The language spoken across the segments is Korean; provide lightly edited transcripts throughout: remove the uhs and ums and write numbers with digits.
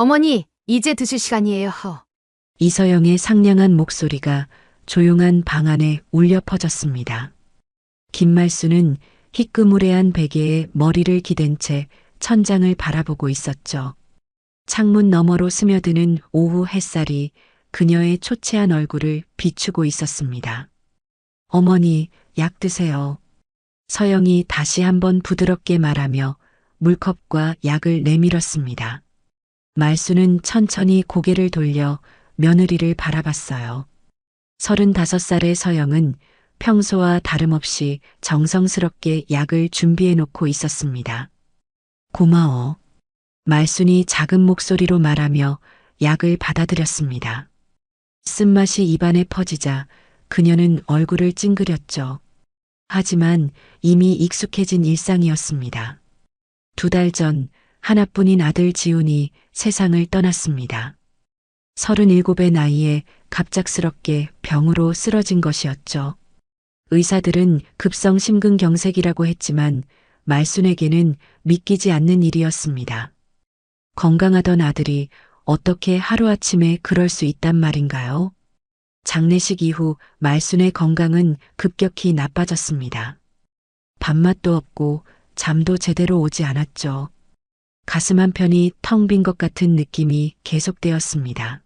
어머니, 이제 드실 시간이에요. 이서영의 상냥한 목소리가 조용한 방 안에 울려 퍼졌습니다. 김말수는 희끄무레한 베개에 머리를 기댄 채 천장을 바라보고 있었죠. 창문 너머로 스며드는 오후 햇살이 그녀의 초췌한 얼굴을 비추고 있었습니다. 어머니, 약 드세요. 서영이 다시 한번 부드럽게 말하며 물컵과 약을 내밀었습니다. 말수는 천천히 고개를 돌려 며느리를 바라봤어요. 35살의 서영은 평소와 다름없이 정성스럽게 약을 준비해 놓고 있었습니다. 고마워. 말순이 작은 목소리로 말하며 약을 받아들였습니다. 쓴맛이 입안에 퍼지자 그녀는 얼굴을 찡그렸죠. 하지만 이미 익숙해진 일상이었습니다. 2달 전 하나뿐인 아들 지훈이 세상을 떠났습니다. 37의 나이에 갑작스럽게 병으로 쓰러진 것이었죠. 의사들은 급성 심근경색이라고 했지만 말순에게는 믿기지 않는 일이었습니다. 건강하던 아들이 어떻게 하루아침에 그럴 수 있단 말인가요? 장례식 이후 말순의 건강은 급격히 나빠졌습니다. 밥맛도 없고 잠도 제대로 오지 않았죠. 가슴 한편이 텅 빈 것 같은 느낌이 계속되었습니다.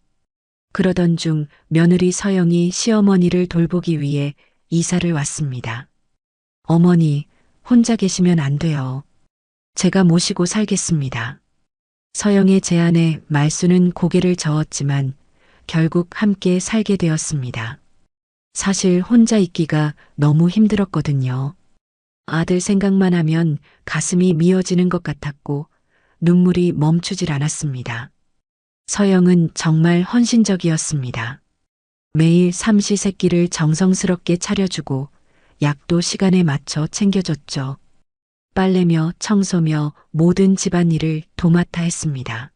그러던 중 며느리 서영이 시어머니를 돌보기 위해 이사를 왔습니다. 어머니, 혼자 계시면 안 돼요. 제가 모시고 살겠습니다. 서영의 제안에 말수는 고개를 저었지만 결국 함께 살게 되었습니다. 사실 혼자 있기가 너무 힘들었거든요. 아들 생각만 하면 가슴이 미어지는 것 같았고 눈물이 멈추질 않았습니다. 서영은 정말 헌신적이었습니다. 매일 삼시세끼를 정성스럽게 차려주고 약도 시간에 맞춰 챙겨줬죠. 빨래며 청소며 모든 집안일을 도맡아 했습니다.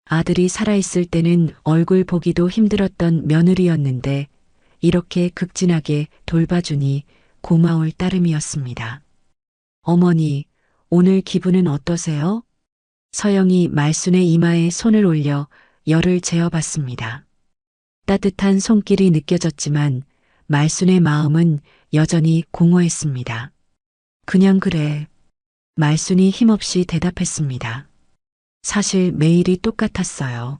아들이 살아있을 때는 얼굴 보기도 힘들었던 며느리였는데 이렇게 극진하게 돌봐주니 고마울 따름이었습니다. 어머니, 오늘 기분은 어떠세요? 서영이 말순의 이마에 손을 올려 열을 재어봤습니다. 따뜻한 손길이 느껴졌지만 말순의 마음은 여전히 공허했습니다. 그냥 그래. 말순이 힘없이 대답했습니다. 사실 매일이 똑같았어요.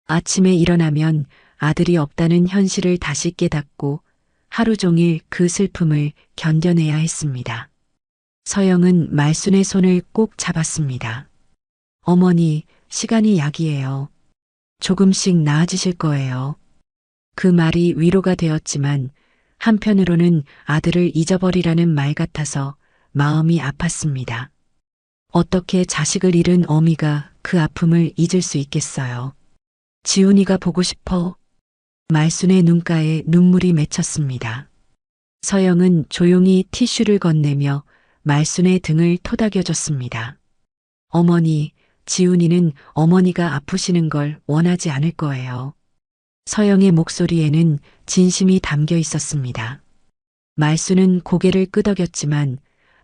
아침에 일어나면 아들이 없다는 현실을 다시 깨닫고 하루 종일 그 슬픔을 견뎌내야 했습니다. 서영은 말순의 손을 꼭 잡았습니다. 어머니, 시간이 약이에요. 조금씩 나아지실 거예요. 그 말이 위로가 되었지만 한편으로는 아들을 잊어버리라는 말 같아서 마음이 아팠습니다. 어떻게 자식을 잃은 어미가 그 아픔을 잊을 수 있겠어요. 지훈이가 보고 싶어. 말순의 눈가에 눈물이 맺혔습니다. 서영은 조용히 티슈를 건네며 말순의 등을 토닥여줬습니다. 어머니, 지훈이는 어머니가 아프시는 걸 원하지 않을 거예요. 서영의 목소리에는 진심이 담겨 있었습니다. 말순은 고개를 끄덕였지만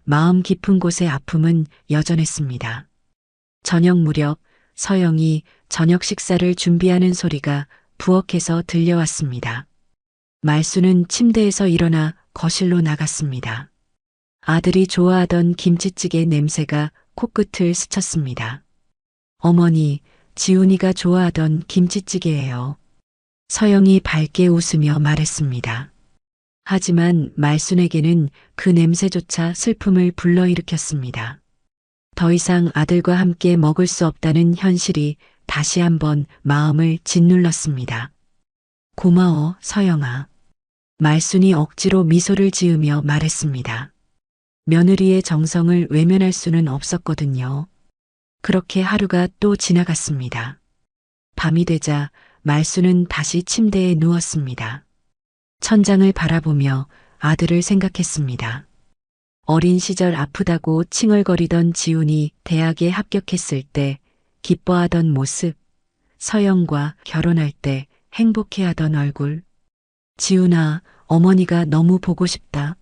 마음 깊은 곳의 아픔은 여전했습니다. 저녁 무렵 서영이 저녁 식사를 준비하는 소리가 부엌에서 들려왔습니다. 말순은 침대에서 일어나 거실로 나갔습니다. 아들이 좋아하던 김치찌개 냄새가 코끝을 스쳤습니다. 어머니, 지훈이가 좋아하던 김치찌개예요. 서영이 밝게 웃으며 말했습니다. 하지만 말순에게는 그 냄새조차 슬픔을 불러일으켰습니다. 더 이상 아들과 함께 먹을 수 없다는 현실이 다시 한번 마음을 짓눌렀습니다. 고마워, 서영아. 말순이 억지로 미소를 지으며 말했습니다. 며느리의 정성을 외면할 수는 없었거든요. 그렇게 하루가 또 지나갔습니다. 밤이 되자 말순은 다시 침대에 누웠습니다. 천장을 바라보며 아들을 생각했습니다. 어린 시절 아프다고 칭얼거리던 지훈이 대학에 합격했을 때 기뻐하던 모습, 서영과 결혼할 때 행복해하던 얼굴. 지훈아, 어머니가 너무 보고 싶다.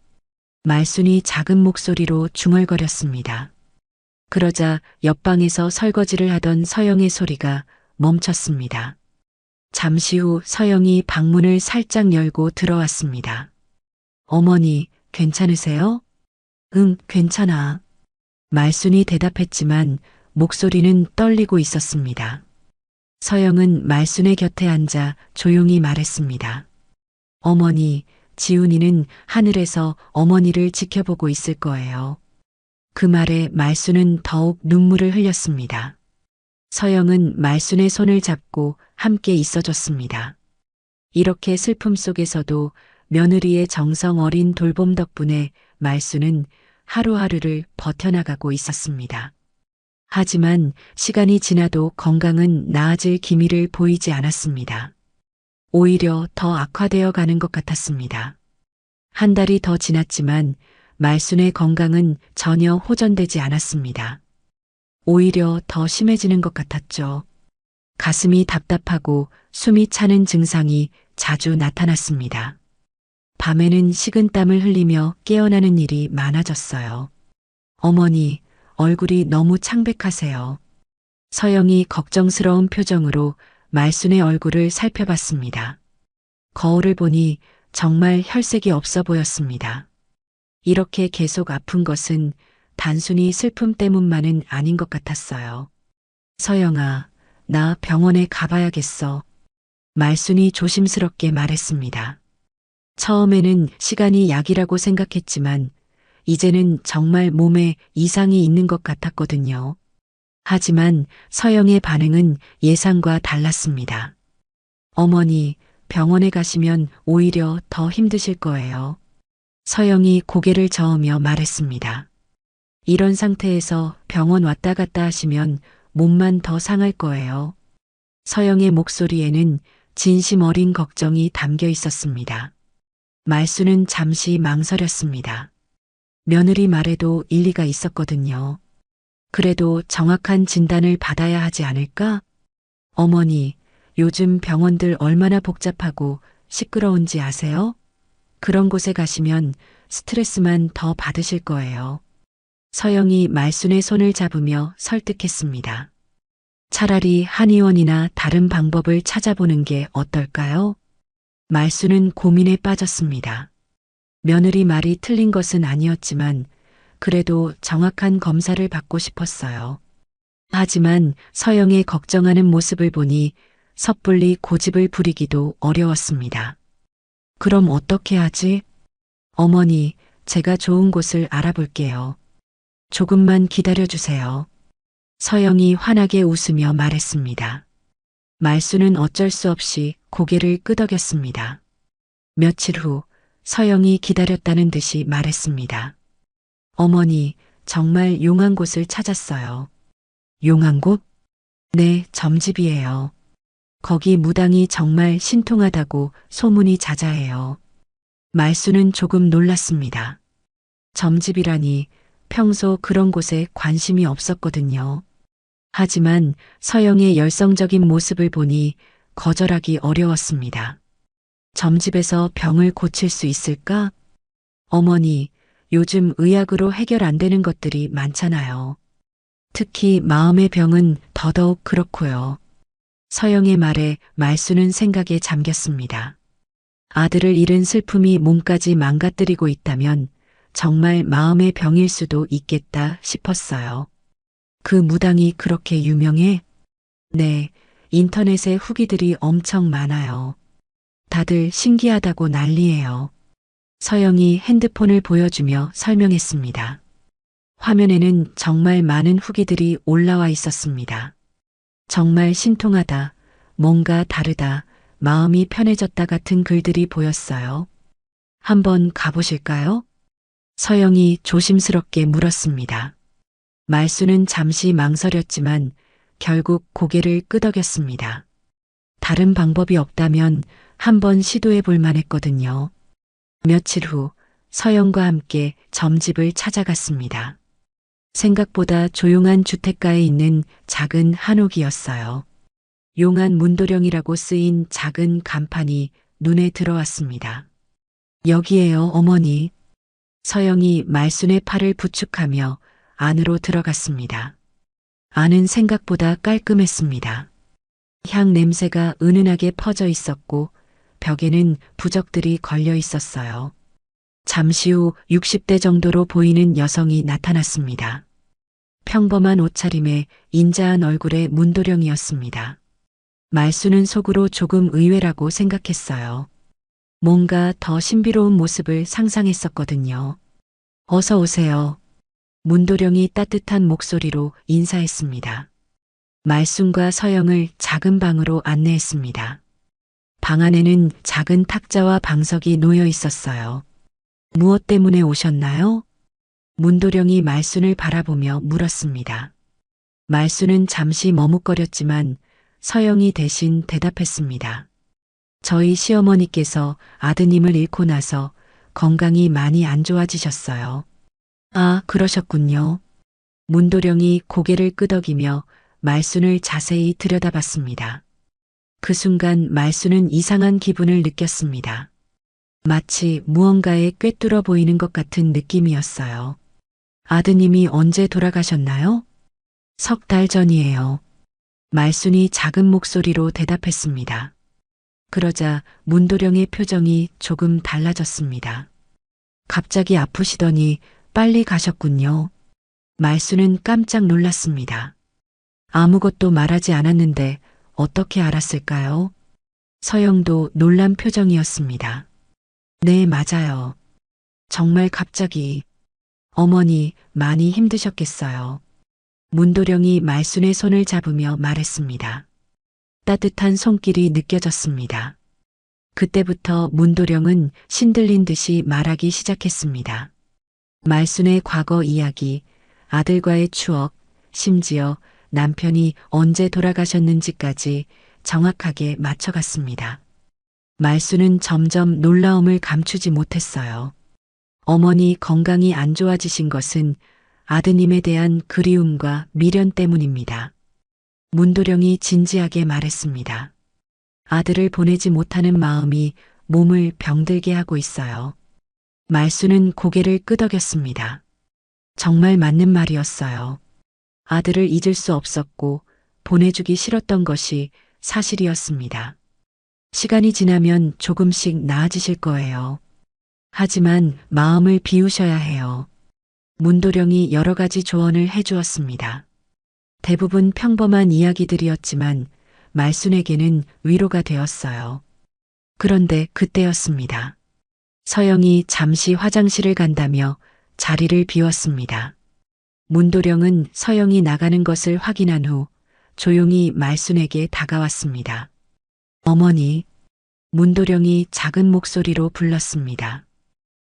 말순이 작은 목소리로 중얼거렸습니다. 그러자 옆방에서 설거지를 하던 서영의 소리가 멈췄습니다. 잠시 후 서영이 방문을 살짝 열고 들어왔습니다. 어머니, 괜찮으세요? 응, 괜찮아. 말순이 대답했지만 목소리는 떨리고 있었습니다. 서영은 말순의 곁에 앉아 조용히 말했습니다. 어머니, 지훈이는 하늘에서 어머니를 지켜보고 있을 거예요. 그 말에 말순은 더욱 눈물을 흘렸습니다. 서영은 말순의 손을 잡고 함께 있어줬습니다. 이렇게 슬픔 속에서도 며느리의 정성 어린 돌봄 덕분에 말순은 하루하루를 버텨나가고 있었습니다. 하지만 시간이 지나도 건강은 나아질 기미를 보이지 않았습니다. 오히려 더 악화되어 가는 것 같았습니다. 한 달이 더 지났지만 말순의 건강은 전혀 호전되지 않았습니다. 오히려 더 심해지는 것 같았죠. 가슴이 답답하고 숨이 차는 증상이 자주 나타났습니다. 밤에는 식은땀을 흘리며 깨어나는 일이 많아졌어요. 어머니, 얼굴이 너무 창백하세요. 서영이 걱정스러운 표정으로 말순의 얼굴을 살펴봤습니다. 거울을 보니 정말 혈색이 없어 보였습니다. 이렇게 계속 아픈 것은 단순히 슬픔 때문만은 아닌 것 같았어요. 서영아, 나 병원에 가봐야겠어. 말순이 조심스럽게 말했습니다. 처음에는 시간이 약이라고 생각했지만 이제는 정말 몸에 이상이 있는 것 같았거든요. 하지만 서영의 반응은 예상과 달랐습니다. 어머니, 병원에 가시면 오히려 더 힘드실 거예요. 서영이 고개를 저으며 말했습니다. 이런 상태에서 병원 왔다 갔다 하시면 몸만 더 상할 거예요. 서영의 목소리에는 진심 어린 걱정이 담겨 있었습니다. 말수는 잠시 망설였습니다. 며느리 말에도 일리가 있었거든요. 그래도 정확한 진단을 받아야 하지 않을까? 어머니, 요즘 병원들 얼마나 복잡하고 시끄러운지 아세요? 그런 곳에 가시면 스트레스만 더 받으실 거예요. 서영이 말순의 손을 잡으며 설득했습니다. 차라리 한의원이나 다른 방법을 찾아보는 게 어떨까요? 말순은 고민에 빠졌습니다. 며느리 말이 틀린 것은 아니었지만 그래도 정확한 검사를 받고 싶었어요. 하지만 서영의 걱정하는 모습을 보니 섣불리 고집을 부리기도 어려웠습니다. 그럼 어떻게 하지? 어머니, 제가 좋은 곳을 알아볼게요. 조금만 기다려주세요. 서영이 환하게 웃으며 말했습니다. 말수는 어쩔 수 없이 고개를 끄덕였습니다. 며칠 후 서영이 기다렸다는 듯이 말했습니다. 어머니, 정말 용한 곳을 찾았어요. 용한 곳? 네, 점집이에요. 거기 무당이 정말 신통하다고 소문이 자자해요. 말수는 조금 놀랐습니다. 점집이라니 평소 그런 곳에 관심이 없었거든요. 하지만 서영의 열성적인 모습을 보니 거절하기 어려웠습니다. 점집에서 병을 고칠 수 있을까? 어머니, 요즘 의학으로 해결 안 되는 것들이 많잖아요. 특히 마음의 병은 더더욱 그렇고요. 서영의 말에 말수는 생각에 잠겼습니다. 아들을 잃은 슬픔이 몸까지 망가뜨리고 있다면 정말 마음의 병일 수도 있겠다 싶었어요. 그 무당이 그렇게 유명해? 네, 인터넷에 후기들이 엄청 많아요. 다들 신기하다고 난리예요. 서영이 핸드폰을 보여주며 설명했습니다. 화면에는 정말 많은 후기들이 올라와 있었습니다. 정말 신통하다, 뭔가 다르다, 마음이 편해졌다 같은 글들이 보였어요. 한번 가보실까요? 서영이 조심스럽게 물었습니다. 말수는 잠시 망설였지만 결국 고개를 끄덕였습니다. 다른 방법이 없다면 한번 시도해 볼 만했거든요. 며칠 후 서영과 함께 점집을 찾아갔습니다. 생각보다 조용한 주택가에 있는 작은 한옥이었어요. 용한 문도령이라고 쓰인 작은 간판이 눈에 들어왔습니다. 여기에요, 어머니. 서영이 말순의 팔을 부축하며 안으로 들어갔습니다. 안은 생각보다 깔끔했습니다. 향 냄새가 은은하게 퍼져 있었고 벽에는 부적들이 걸려 있었어요. 잠시 후 60대 정도로 보이는 여성이 나타났습니다. 평범한 옷차림에 인자한 얼굴의 문도령이었습니다. 말수는 속으로 조금 의외라고 생각했어요. 뭔가 더 신비로운 모습을 상상했었거든요. 어서 오세요. 문도령이 따뜻한 목소리로 인사했습니다. 말순과 서영을 작은 방으로 안내했습니다. 방 안에는 작은 탁자와 방석이 놓여 있었어요. 무엇 때문에 오셨나요? 문도령이 말순을 바라보며 물었습니다. 말순은 잠시 머뭇거렸지만 서영이 대신 대답했습니다. 저희 시어머니께서 아드님을 잃고 나서 건강이 많이 안 좋아지셨어요. 아, 그러셨군요. 문도령이 고개를 끄덕이며 말순을 자세히 들여다봤습니다. 그 순간 말순은 이상한 기분을 느꼈습니다. 마치 무언가에 꿰뚫어 보이는 것 같은 느낌이었어요. 아드님이 언제 돌아가셨나요? 3달 전이에요. 말순이 작은 목소리로 대답했습니다. 그러자 문도령의 표정이 조금 달라졌습니다. 갑자기 아프시더니 빨리 가셨군요. 말순은 깜짝 놀랐습니다. 아무것도 말하지 않았는데 어떻게 알았을까요? 서영도 놀란 표정이었습니다. 네, 맞아요. 정말 갑자기. 어머니 많이 힘드셨겠어요. 문도령이 말순의 손을 잡으며 말했습니다. 따뜻한 손길이 느껴졌습니다. 그때부터 문도령은 신들린 듯이 말하기 시작했습니다. 말순의 과거 이야기, 아들과의 추억, 심지어 남편이 언제 돌아가셨는지까지 정확하게 맞춰갔습니다. 말순은 점점 놀라움을 감추지 못했어요. 어머니 건강이 안 좋아지신 것은 아드님에 대한 그리움과 미련 때문입니다. 문도령이 진지하게 말했습니다. 아들을 보내지 못하는 마음이 몸을 병들게 하고 있어요. 말순은 고개를 끄덕였습니다. 정말 맞는 말이었어요. 아들을 잊을 수 없었고 보내주기 싫었던 것이 사실이었습니다. 시간이 지나면 조금씩 나아지실 거예요. 하지만 마음을 비우셔야 해요. 문도령이 여러 가지 조언을 해주었습니다. 대부분 평범한 이야기들이었지만 말순에게는 위로가 되었어요. 그런데 그때였습니다. 서영이 잠시 화장실을 간다며 자리를 비웠습니다. 문도령은 서영이 나가는 것을 확인한 후 조용히 말순에게 다가왔습니다. 어머니, 문도령이 작은 목소리로 불렀습니다.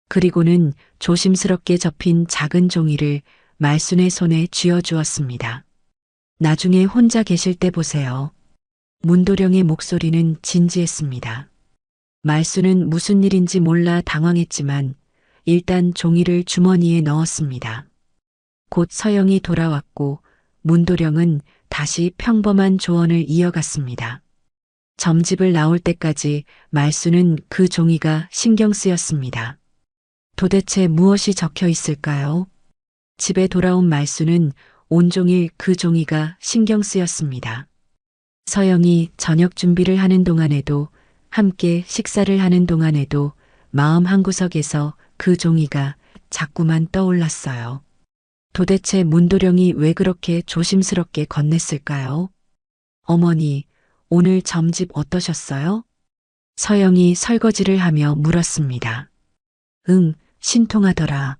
그리고는 조심스럽게 접힌 작은 종이를 말순의 손에 쥐어주었습니다. 나중에 혼자 계실 때 보세요. 문도령의 목소리는 진지했습니다. 말순은 무슨 일인지 몰라 당황했지만 일단 종이를 주머니에 넣었습니다. 곧 서영이 돌아왔고 문도령은 다시 평범한 조언을 이어갔습니다. 점집을 나올 때까지 말순은 그 종이가 신경 쓰였습니다. 도대체 무엇이 적혀 있을까요? 집에 돌아온 말순은 온종일 그 종이가 신경 쓰였습니다. 서영이 저녁 준비를 하는 동안에도 함께 식사를 하는 동안에도 마음 한구석에서 그 종이가 자꾸만 떠올랐어요. 도대체 문도령이 왜 그렇게 조심스럽게 건넸을까요? 어머니, 오늘 점집 어떠셨어요? 서영이 설거지를 하며 물었습니다. 응, 신통하더라.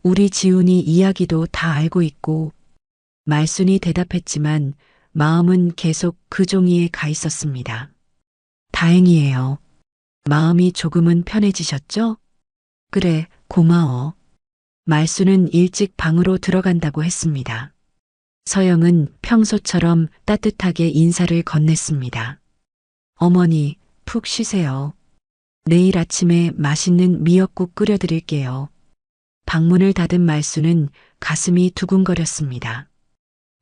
우리 지훈이 이야기도 다 알고 있고. 말순이 대답했지만 마음은 계속 그 종이에 가 있었습니다. 다행이에요. 마음이 조금은 편해지셨죠? 그래, 고마워. 말순은 일찍 방으로 들어간다고 했습니다. 서영은 평소처럼 따뜻하게 인사를 건넸습니다. 어머니, 푹 쉬세요. 내일 아침에 맛있는 미역국 끓여드릴게요. 방문을 닫은 말순은 가슴이 두근거렸습니다.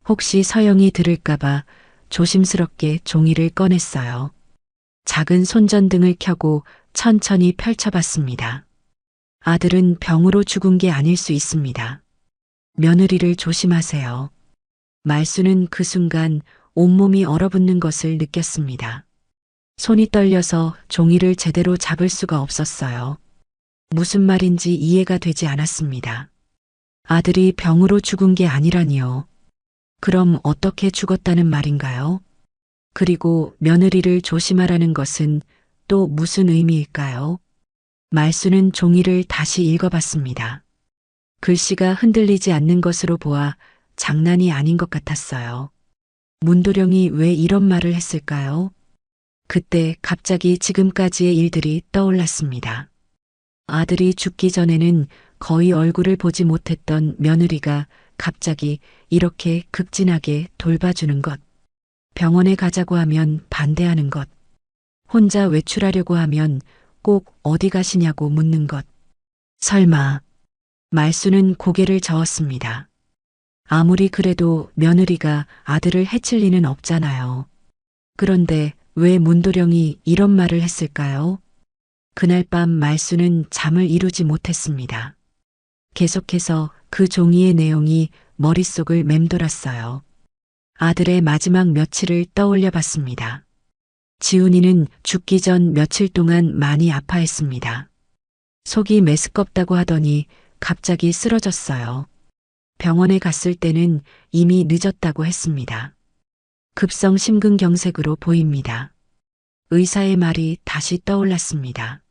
혹시 서영이 들을까봐 조심스럽게 종이를 꺼냈어요. 작은 손전등을 켜고 천천히 펼쳐봤습니다. 아들은 병으로 죽은 게 아닐 수 있습니다. 며느리를 조심하세요. 말순은 그 순간 온몸이 얼어붙는 것을 느꼈습니다. 손이 떨려서 종이를 제대로 잡을 수가 없었어요. 무슨 말인지 이해가 되지 않았습니다. 아들이 병으로 죽은 게 아니라니요. 그럼 어떻게 죽었다는 말인가요? 그리고 며느리를 조심하라는 것은 또 무슨 의미일까요? 말수는 종이를 다시 읽어봤습니다. 글씨가 흔들리지 않는 것으로 보아 장난이 아닌 것 같았어요. 문도령이 왜 이런 말을 했을까요? 그때 갑자기 지금까지의 일들이 떠올랐습니다. 아들이 죽기 전에는 거의 얼굴을 보지 못했던 며느리가 갑자기 이렇게 극진하게 돌봐주는 것. 병원에 가자고 하면 반대하는 것. 혼자 외출하려고 하면 꼭 어디 가시냐고 묻는 것. 설마. 말수는 고개를 저었습니다. 아무리 그래도 며느리가 아들을 해칠 리는 없잖아요. 그런데 왜 문도령이 이런 말을 했을까요? 그날 밤 말수는 잠을 이루지 못했습니다. 계속해서 그 종이의 내용이 머릿속을 맴돌았어요. 아들의 마지막 며칠을 떠올려 봤습니다. 지훈이는 죽기 전 며칠 동안 많이 아파했습니다. 속이 메스껍다고 하더니 갑자기 쓰러졌어요. 병원에 갔을 때는 이미 늦었다고 했습니다. 급성 심근경색으로 보입니다. 의사의 말이 다시 떠올랐습니다.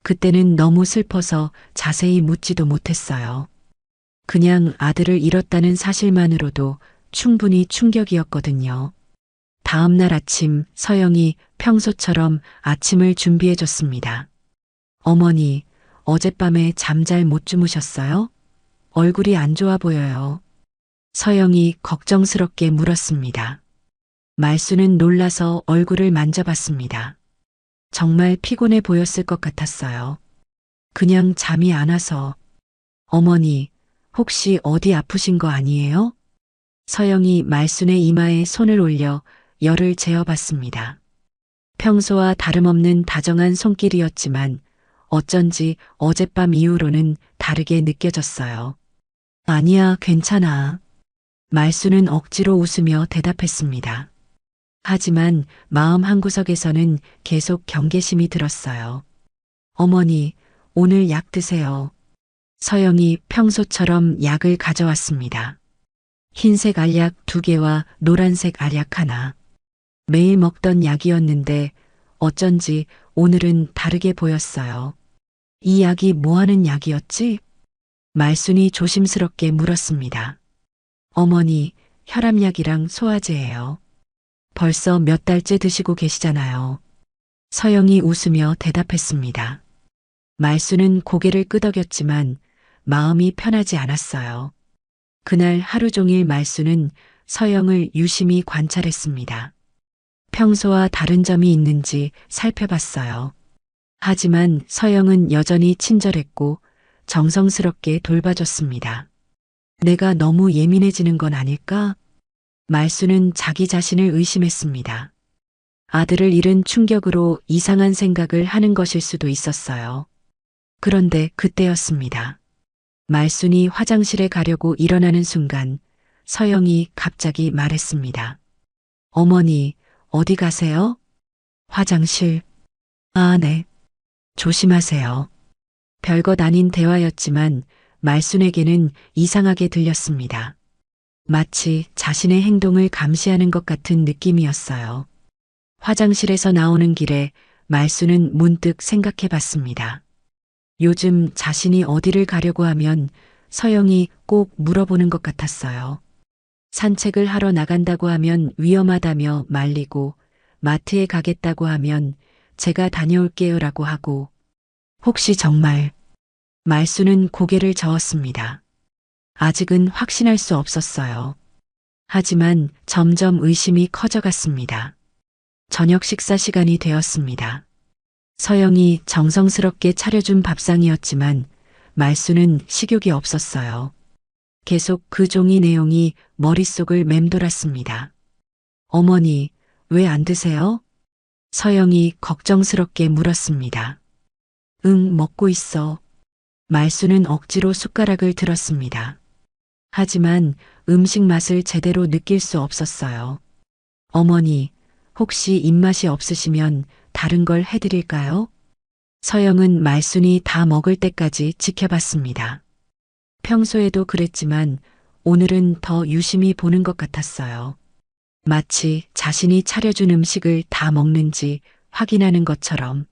그때는 너무 슬퍼서 자세히 묻지도 못했어요. 그냥 아들을 잃었다는 사실만으로도 충분히 충격이었거든요. 다음 날 아침 서영이 평소처럼 아침을 준비해 줬습니다. 어머니, 어젯밤에 잠 잘 못 주무셨어요? 얼굴이 안 좋아 보여요. 서영이 걱정스럽게 물었습니다. 말수는 놀라서 얼굴을 만져봤습니다. 정말 피곤해 보였을 것 같았어요. 그냥 잠이 안 와서. 어머니, 혹시 어디 아프신 거 아니에요? 서영이 말순의 이마에 손을 올려 열을 재어봤습니다. 평소와 다름없는 다정한 손길이었지만 어쩐지 어젯밤 이후로는 다르게 느껴졌어요. 아니야, 괜찮아. 말수는 억지로 웃으며 대답했습니다. 하지만 마음 한구석에서는 계속 경계심이 들었어요. 어머니, 오늘 약 드세요. 서영이 평소처럼 약을 가져왔습니다. 흰색 알약 2개와 노란색 알약 하나. 매일 먹던 약이었는데 어쩐지 오늘은 다르게 보였어요. 이 약이 뭐 하는 약이었지? 말순이 조심스럽게 물었습니다. 어머니, 혈압약이랑 소화제예요. 벌써 몇 달째 드시고 계시잖아요. 서영이 웃으며 대답했습니다. 말수는 고개를 끄덕였지만 마음이 편하지 않았어요. 그날 하루 종일 말수는 서영을 유심히 관찰했습니다. 평소와 다른 점이 있는지 살펴봤어요. 하지만 서영은 여전히 친절했고 정성스럽게 돌봐줬습니다. 내가 너무 예민해지는 건 아닐까? 말수는 자기 자신을 의심했습니다. 아들을 잃은 충격으로 이상한 생각을 하는 것일 수도 있었어요. 그런데 그때였습니다. 말순이 화장실에 가려고 일어나는 순간 서영이 갑자기 말했습니다. 어머니, 어디 가세요? 화장실. 아, 네. 조심하세요. 별것 아닌 대화였지만 말순에게는 이상하게 들렸습니다. 마치 자신의 행동을 감시하는 것 같은 느낌이었어요. 화장실에서 나오는 길에 말수는 문득 생각해 봤습니다. 요즘 자신이 어디를 가려고 하면 서영이 꼭 물어보는 것 같았어요. 산책을 하러 나간다고 하면 위험하다며 말리고 마트에 가겠다고 하면 제가 다녀올게요라고 하고 혹시 정말 말수는 고개를 저었습니다. 아직은 확신할 수 없었어요. 하지만 점점 의심이 커져갔습니다. 저녁 식사 시간이 되었습니다. 서영이 정성스럽게 차려준 밥상이었지만 말수는 식욕이 없었어요. 계속 그 종이 내용이 머릿속을 맴돌았습니다. 어머니, 왜 안 드세요? 서영이 걱정스럽게 물었습니다. 응, 먹고 있어. 말수는 억지로 숟가락을 들었습니다. 하지만 음식 맛을 제대로 느낄 수 없었어요. 어머니, 혹시 입맛이 없으시면 다른 걸 해드릴까요? 서영은 말순이 다 먹을 때까지 지켜봤습니다. 평소에도 그랬지만 오늘은 더 유심히 보는 것 같았어요. 마치 자신이 차려준 음식을 다 먹는지 확인하는 것처럼.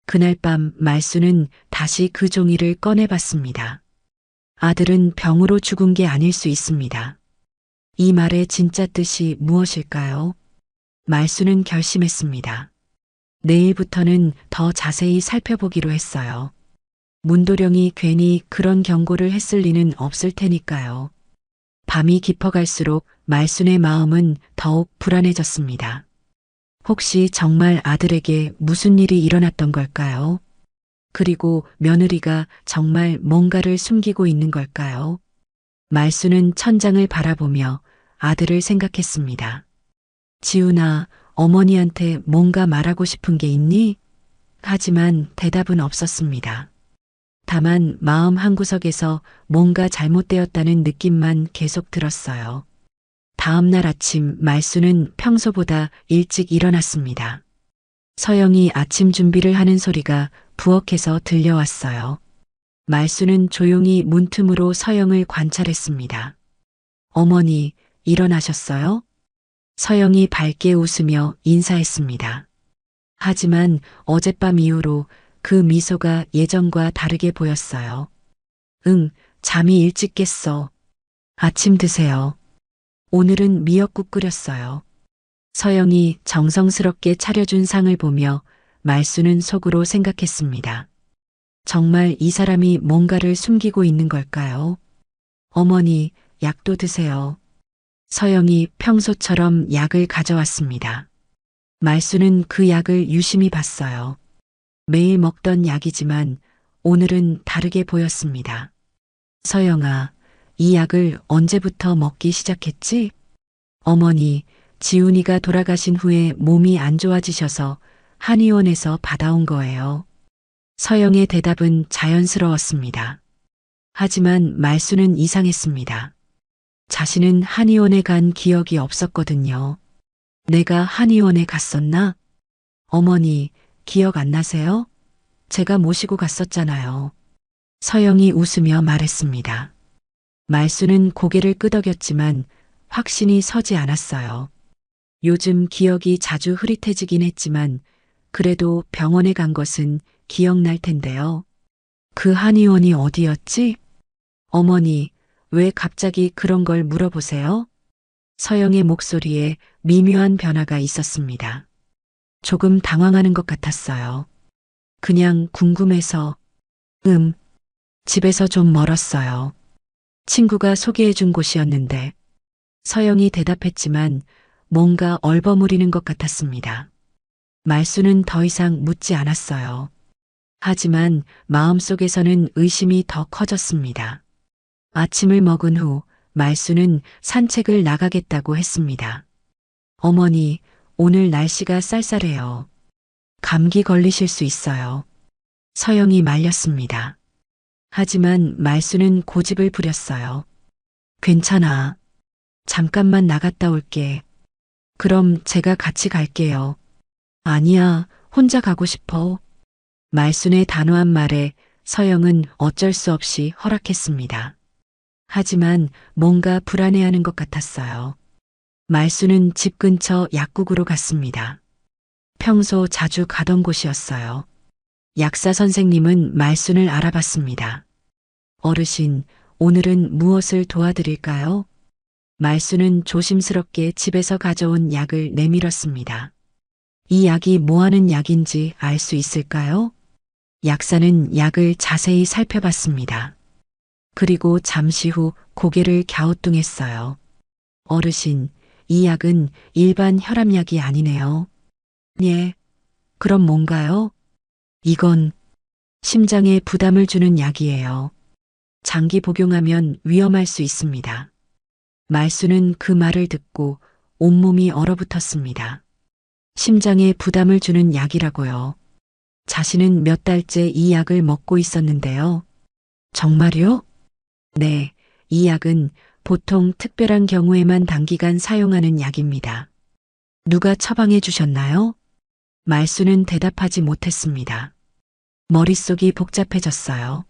그날 밤 말순은 다시 그 종이를 꺼내봤습니다. 아들은 병으로 죽은 게 아닐 수 있습니다. 이 말의 진짜 뜻이 무엇일까요? 말순은 결심했습니다. 내일부터는 더 자세히 살펴보기로 했어요. 문도령이 괜히 그런 경고를 했을 리는 없을 테니까요. 밤이 깊어갈수록 말순의 마음은 더욱 불안해졌습니다. 혹시 정말 아들에게 무슨 일이 일어났던 걸까요? 그리고 며느리가 정말 뭔가를 숨기고 있는 걸까요? 말순은 천장을 바라보며 아들을 생각했습니다. 지훈아, 어머니한테 뭔가 말하고 싶은 게 있니? 하지만 대답은 없었습니다. 다만 마음 한구석에서 뭔가 잘못되었다는 느낌만 계속 들었어요. 다음 날 아침 말순은 평소보다 일찍 일어났습니다. 서영이 아침 준비를 하는 소리가 부엌에서 들려왔어요. 말순은 조용히 문틈으로 서영을 관찰했습니다. 어머니, 일어나셨어요? 서영이 밝게 웃으며 인사했습니다. 하지만 어젯밤 이후로 그 미소가 예전과 다르게 보였어요. 응, 잠이 일찍 깼어. 아침 드세요. 오늘은 미역국 끓였어요. 서영이 정성스럽게 차려준 상을 보며 말순은 속으로 생각했습니다. 정말 이 사람이 뭔가를 숨기고 있는 걸까요? 어머니, 약도 드세요. 서영이 평소처럼 약을 가져왔습니다. 말순은 그 약을 유심히 봤어요. 매일 먹던 약이지만 오늘은 다르게 보였습니다. 서영아, 이 약을 언제부터 먹기 시작했지? 어머니, 지훈이가 돌아가신 후에 몸이 안 좋아지셔서 한의원에서 받아온 거예요. 서영의 대답은 자연스러웠습니다. 하지만 말수는 이상했습니다. 자신은 한의원에 간 기억이 없었거든요. 내가 한의원에 갔었나? 어머니, 기억 안 나세요? 제가 모시고 갔었잖아요. 서영이 웃으며 말했습니다. 말수는 고개를 끄덕였지만 확신이 서지 않았어요. 요즘 기억이 자주 흐릿해지긴 했지만 그래도 병원에 간 것은 기억날 텐데요. 그 한의원이 어디였지? 어머니, 왜 갑자기 그런 걸 물어보세요? 서영의 목소리에 미묘한 변화가 있었습니다. 조금 당황하는 것 같았어요. 그냥 궁금해서, 집에서 좀 멀었어요. 친구가 소개해준 곳이었는데, 서영이 대답했지만 뭔가 얼버무리는 것 같았습니다. 말수는 더 이상 묻지 않았어요. 하지만 마음속에서는 의심이 더 커졌습니다. 아침을 먹은 후 말수는 산책을 나가겠다고 했습니다. 어머니, 오늘 날씨가 쌀쌀해요. 감기 걸리실 수 있어요. 서영이 말렸습니다. 하지만 말수는 고집을 부렸어요. 괜찮아. 잠깐만 나갔다 올게. 그럼 제가 같이 갈게요. 아니야, 혼자 가고 싶어. 말순의 단호한 말에 서영은 어쩔 수 없이 허락했습니다. 하지만 뭔가 불안해하는 것 같았어요. 말순은 집 근처 약국으로 갔습니다. 평소 자주 가던 곳이었어요. 약사 선생님은 말순을 알아봤습니다. 어르신, 오늘은 무엇을 도와드릴까요? 말순은 조심스럽게 집에서 가져온 약을 내밀었습니다. 이 약이 뭐 하는 약인지 알 수 있을까요? 약사는 약을 자세히 살펴봤습니다. 그리고 잠시 후 고개를 갸우뚱했어요. 어르신, 이 약은 일반 혈압약이 아니네요. 예, 그럼 뭔가요? 이건 심장에 부담을 주는 약이에요. 장기 복용하면 위험할 수 있습니다. 말수는 그 말을 듣고 온몸이 얼어붙었습니다. 심장에 부담을 주는 약이라고요. 자신은 몇 달째 이 약을 먹고 있었는데요. 정말요? 네, 이 약은 보통 특별한 경우에만 단기간 사용하는 약입니다. 누가 처방해 주셨나요? 말수는 대답하지 못했습니다. 머릿속이 복잡해졌어요.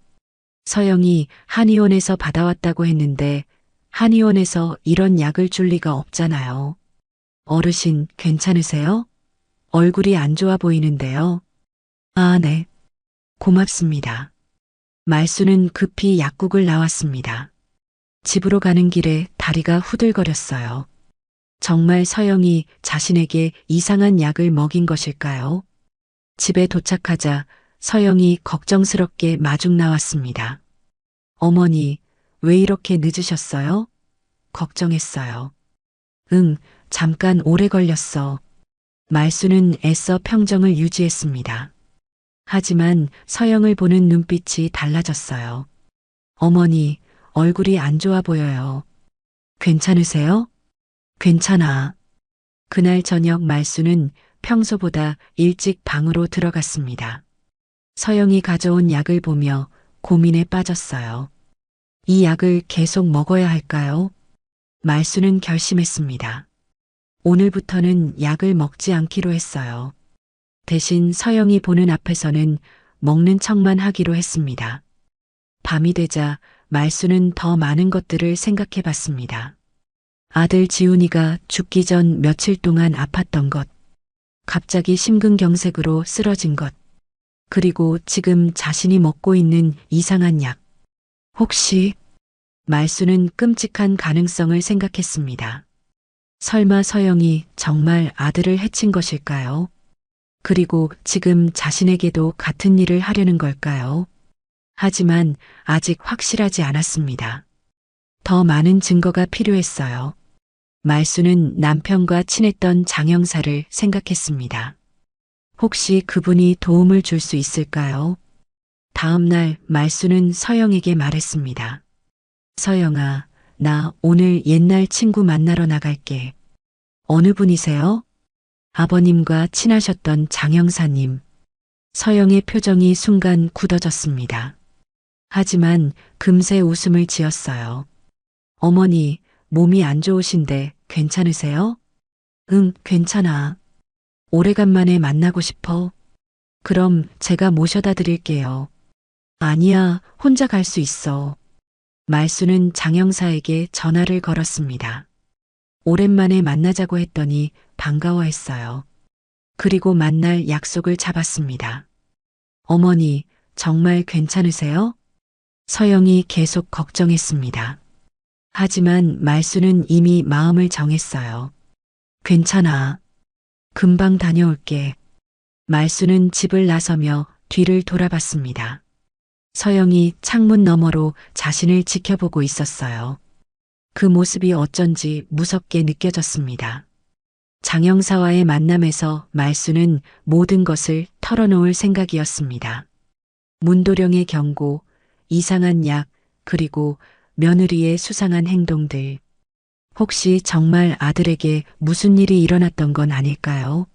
서영이 한의원에서 받아왔다고 했는데 한의원에서 이런 약을 줄 리가 없잖아요. 어르신 괜찮으세요? 얼굴이 안 좋아 보이는데요. 아, 네. 고맙습니다. 말수는 급히 약국을 나왔습니다. 집으로 가는 길에 다리가 후들거렸어요. 정말 서영이 자신에게 이상한 약을 먹인 것일까요? 집에 도착하자 서영이 걱정스럽게 마중 나왔습니다. 어머니, 왜 이렇게 늦으셨어요? 걱정했어요. 응, 잠깐 오래 걸렸어. 말수는 애써 평정을 유지했습니다. 하지만 서영을 보는 눈빛이 달라졌어요. 어머니, 얼굴이 안 좋아 보여요. 괜찮으세요? 괜찮아. 그날 저녁 말수는 평소보다 일찍 방으로 들어갔습니다. 서영이 가져온 약을 보며 고민에 빠졌어요. 이 약을 계속 먹어야 할까요? 말수는 결심했습니다. 오늘부터는 약을 먹지 않기로 했어요. 대신 서영이 보는 앞에서는 먹는 척만 하기로 했습니다. 밤이 되자 말수는 더 많은 것들을 생각해 봤습니다. 아들 지훈이가 죽기 전 며칠 동안 아팠던 것, 갑자기 심근경색으로 쓰러진 것, 그리고 지금 자신이 먹고 있는 이상한 약. 혹시 말수는 끔찍한 가능성을 생각했습니다. 설마 서영이 정말 아들을 해친 것일까요? 그리고 지금 자신에게도 같은 일을 하려는 걸까요? 하지만 아직 확실하지 않았습니다. 더 많은 증거가 필요했어요. 말수는 남편과 친했던 장영사를 생각했습니다. 혹시 그분이 도움을 줄 수 있을까요? 다음 날 말수는 서영에게 말했습니다. 서영아, 나 오늘 옛날 친구 만나러 나갈게. 어느 분이세요? 아버님과 친하셨던 장영사님. 서영의 표정이 순간 굳어졌습니다. 하지만 금세 웃음을 지었어요. 어머니, 몸이 안 좋으신데 괜찮으세요? 응, 괜찮아. 오래간만에 만나고 싶어. 그럼 제가 모셔다 드릴게요. 아니야, 혼자 갈 수 있어. 말수는 장영사에게 전화를 걸었습니다. 오랜만에 만나자고 했더니 반가워했어요. 그리고 만날 약속을 잡았습니다. 어머니, 정말 괜찮으세요? 서영이 계속 걱정했습니다. 하지만 말수는 이미 마음을 정했어요. 괜찮아. 금방 다녀올게. 말수는 집을 나서며 뒤를 돌아봤습니다. 서영이 창문 너머로 자신을 지켜보고 있었어요. 그 모습이 어쩐지 무섭게 느껴졌습니다. 장영사와의 만남에서 말수는 모든 것을 털어놓을 생각이었습니다. 문도령의 경고, 이상한 약, 그리고 며느리의 수상한 행동들. 혹시 정말 아들에게 무슨 일이 일어났던 건 아닐까요?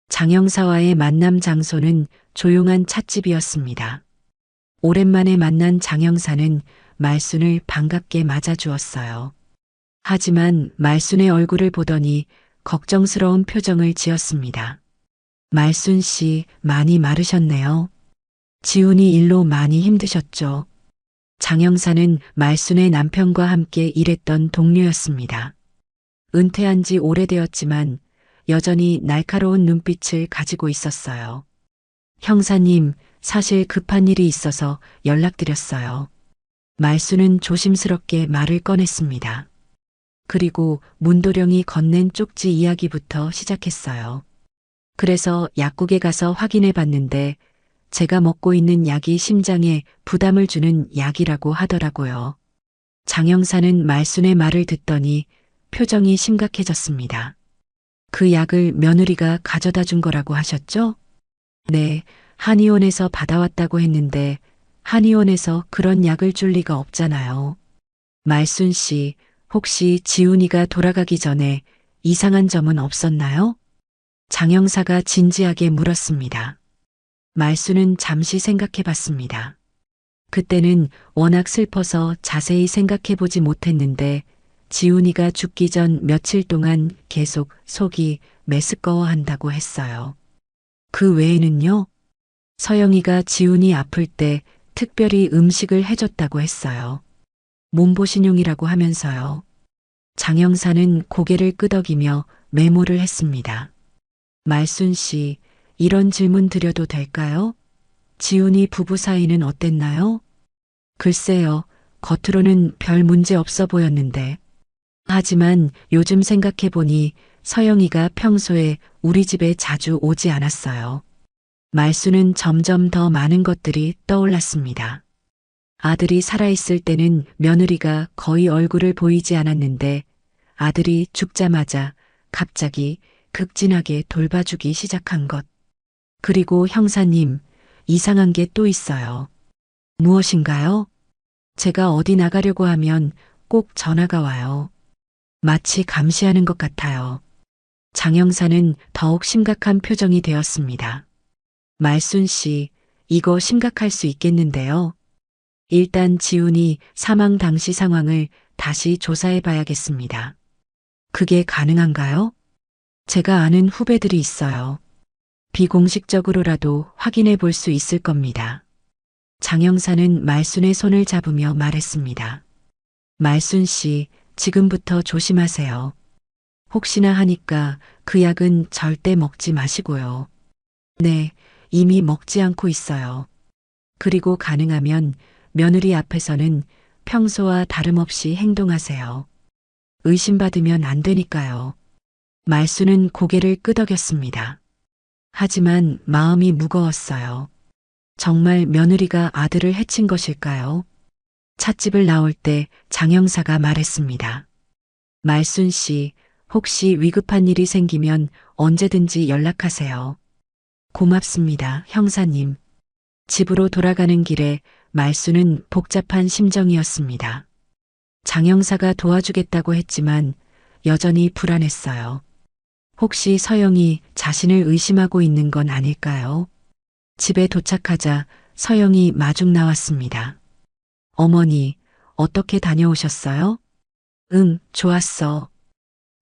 장영사와의 만남 장소는 조용한 찻집이었습니다. 오랜만에 만난 장영사는 말순을 반갑게 맞아주었어요. 하지만 말순의 얼굴을 보더니 걱정스러운 표정을 지었습니다. 말순 씨, 많이 마르셨네요. 지훈이 일로 많이 힘드셨죠? 장영사는 말순의 남편과 함께 일했던 동료였습니다. 은퇴한 지 오래되었지만 여전히 날카로운 눈빛을 가지고 있었어요. 형사님, 사실 급한 일이 있어서 연락드렸어요. 말순은 조심스럽게 말을 꺼냈습니다. 그리고 문도령이 건넨 쪽지 이야기부터 시작했어요. 그래서 약국에 가서 확인해 봤는데 제가 먹고 있는 약이 심장에 부담을 주는 약이라고 하더라고요. 장영사는 말순의 말을 듣더니 표정이 심각해졌습니다. 그 약을 며느리가 가져다 준 거라고 하셨죠? 네, 한의원에서 받아왔다고 했는데 한의원에서 그런 약을 줄 리가 없잖아요. 말순 씨, 혹시 지훈이가 돌아가기 전에 이상한 점은 없었나요? 장영사가 진지하게 물었습니다. 말순은 잠시 생각해 봤습니다. 그때는 워낙 슬퍼서 자세히 생각해 보지 못했는데 지훈이가 죽기 전 며칠 동안 계속 속이 메스꺼워한다고 했어요. 그 외에는요? 서영이가 지훈이 아플 때 특별히 음식을 해줬다고 했어요. 몸보신용이라고 하면서요. 장 형사는 고개를 끄덕이며 메모를 했습니다. 말순 씨, 이런 질문 드려도 될까요? 지훈이 부부 사이는 어땠나요? 글쎄요, 겉으로는 별 문제 없어 보였는데. 하지만 요즘 생각해보니 서영이가 평소에 우리 집에 자주 오지 않았어요. 말수는 점점 더 많은 것들이 떠올랐습니다. 아들이 살아있을 때는 며느리가 거의 얼굴을 보이지 않았는데 아들이 죽자마자 갑자기 극진하게 돌봐주기 시작한 것. 그리고 형사님, 이상한 게 또 있어요. 무엇인가요? 제가 어디 나가려고 하면 꼭 전화가 와요. 마치 감시하는 것 같아요. 장 형사는 더욱 심각한 표정이 되었습니다. 말순 씨, 이거 심각할 수 있겠는데요. 일단 지훈이 사망 당시 상황을 다시 조사해 봐야겠습니다. 그게 가능한가요? 제가 아는 후배들이 있어요. 비공식적으로라도 확인해 볼 수 있을 겁니다. 장 형사는 말순의 손을 잡으며 말했습니다. 말순 씨, 지금부터 조심하세요. 혹시나 하니까 그 약은 절대 먹지 마시고요. 네, 이미 먹지 않고 있어요. 그리고 가능하면 며느리 앞에서는 평소와 다름없이 행동하세요. 의심받으면 안 되니까요. 말수는 고개를 끄덕였습니다. 하지만 마음이 무거웠어요. 정말 며느리가 아들을 해친 것일까요? 찻집을 나올 때 장 형사가 말했습니다. 말순 씨, 혹시 위급한 일이 생기면 언제든지 연락하세요. 고맙습니다, 형사님. 집으로 돌아가는 길에 말수는 복잡한 심정이었습니다. 장 형사가 도와주겠다고 했지만 여전히 불안했어요. 혹시 서영이 자신을 의심하고 있는 건 아닐까요? 집에 도착하자 서영이 마중 나왔습니다. 어머니, 어떻게 다녀오셨어요? 응, 좋았어.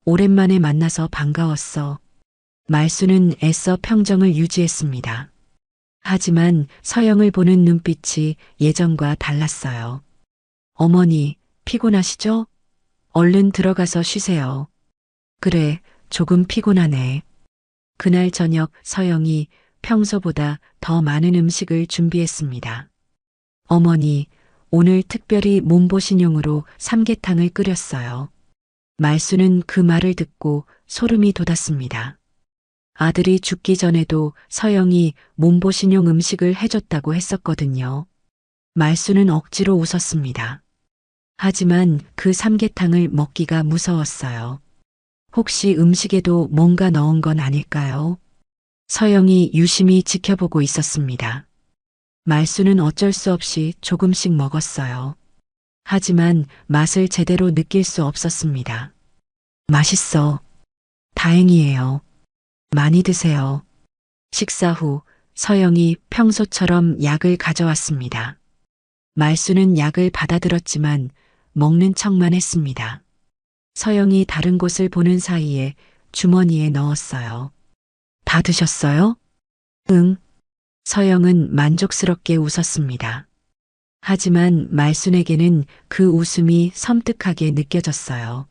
오랜만에 만나서 반가웠어. 말수는 애써 평정을 유지했습니다. 하지만 서영을 보는 눈빛이 예전과 달랐어요. 어머니, 피곤하시죠? 얼른 들어가서 쉬세요. 그래, 조금 피곤하네. 그날 저녁 서영이 평소보다 더 많은 음식을 준비했습니다. 어머니, 오늘 특별히 몸보신용으로 삼계탕을 끓였어요. 말수는 그 말을 듣고 소름이 돋았습니다. 아들이 죽기 전에도 서영이 몸보신용 음식을 해줬다고 했었거든요. 말수는 억지로 웃었습니다. 하지만 그 삼계탕을 먹기가 무서웠어요. 혹시 음식에도 뭔가 넣은 건 아닐까요? 서영이 유심히 지켜보고 있었습니다. 말수는 어쩔 수 없이 조금씩 먹었어요. 하지만 맛을 제대로 느낄 수 없었습니다. 맛있어. 다행이에요. 많이 드세요. 식사 후 서영이 평소처럼 약을 가져왔습니다. 말수는 약을 받아들었지만 먹는 척만 했습니다. 서영이 다른 곳을 보는 사이에 주머니에 넣었어요. 다 드셨어요? 응. 서영은 만족스럽게 웃었습니다. 하지만 말순에게는 그 웃음이 섬뜩하게 느껴졌어요.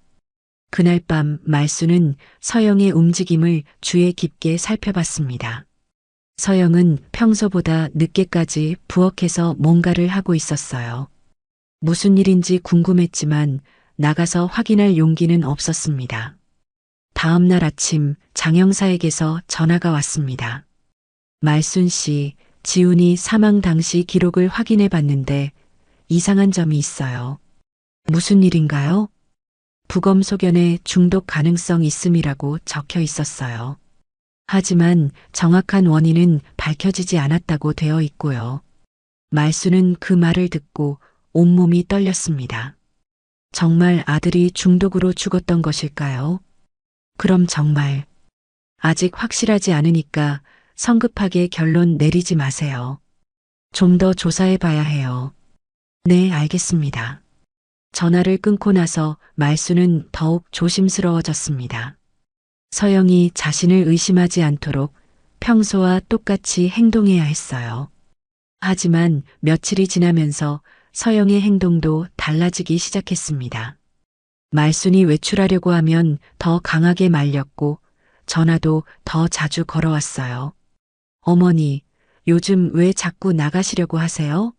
그날 밤 말수는 서영의 움직임을 주의 깊게 살펴봤습니다. 서영은 평소보다 늦게까지 부엌에서 뭔가를 하고 있었어요. 무슨 일인지 궁금했지만 나가서 확인할 용기는 없었습니다. 다음 날 아침 장 형사에게서 전화가 왔습니다. 말순 씨, 지훈이 사망 당시 기록을 확인해 봤는데 이상한 점이 있어요. 무슨 일인가요? 부검소견에 중독 가능성 있음이라고 적혀 있었어요. 하지만 정확한 원인은 밝혀지지 않았다고 되어 있고요. 말수는 그 말을 듣고 온몸이 떨렸습니다. 정말 아들이 중독으로 죽었던 것일까요? 그럼 정말 아직 확실하지 않으니까 성급하게 결론 내리지 마세요. 좀 더 조사해 봐야 해요. 네, 알겠습니다. 전화를 끊고 나서 말수는 더욱 조심스러워졌습니다. 서영이 자신을 의심하지 않도록 평소와 똑같이 행동해야 했어요. 하지만 며칠이 지나면서 서영의 행동도 달라지기 시작했습니다. 말순이 외출하려고 하면 더 강하게 말렸고 전화도 더 자주 걸어왔어요. 어머니, 요즘 왜 자꾸 나가시려고 하세요?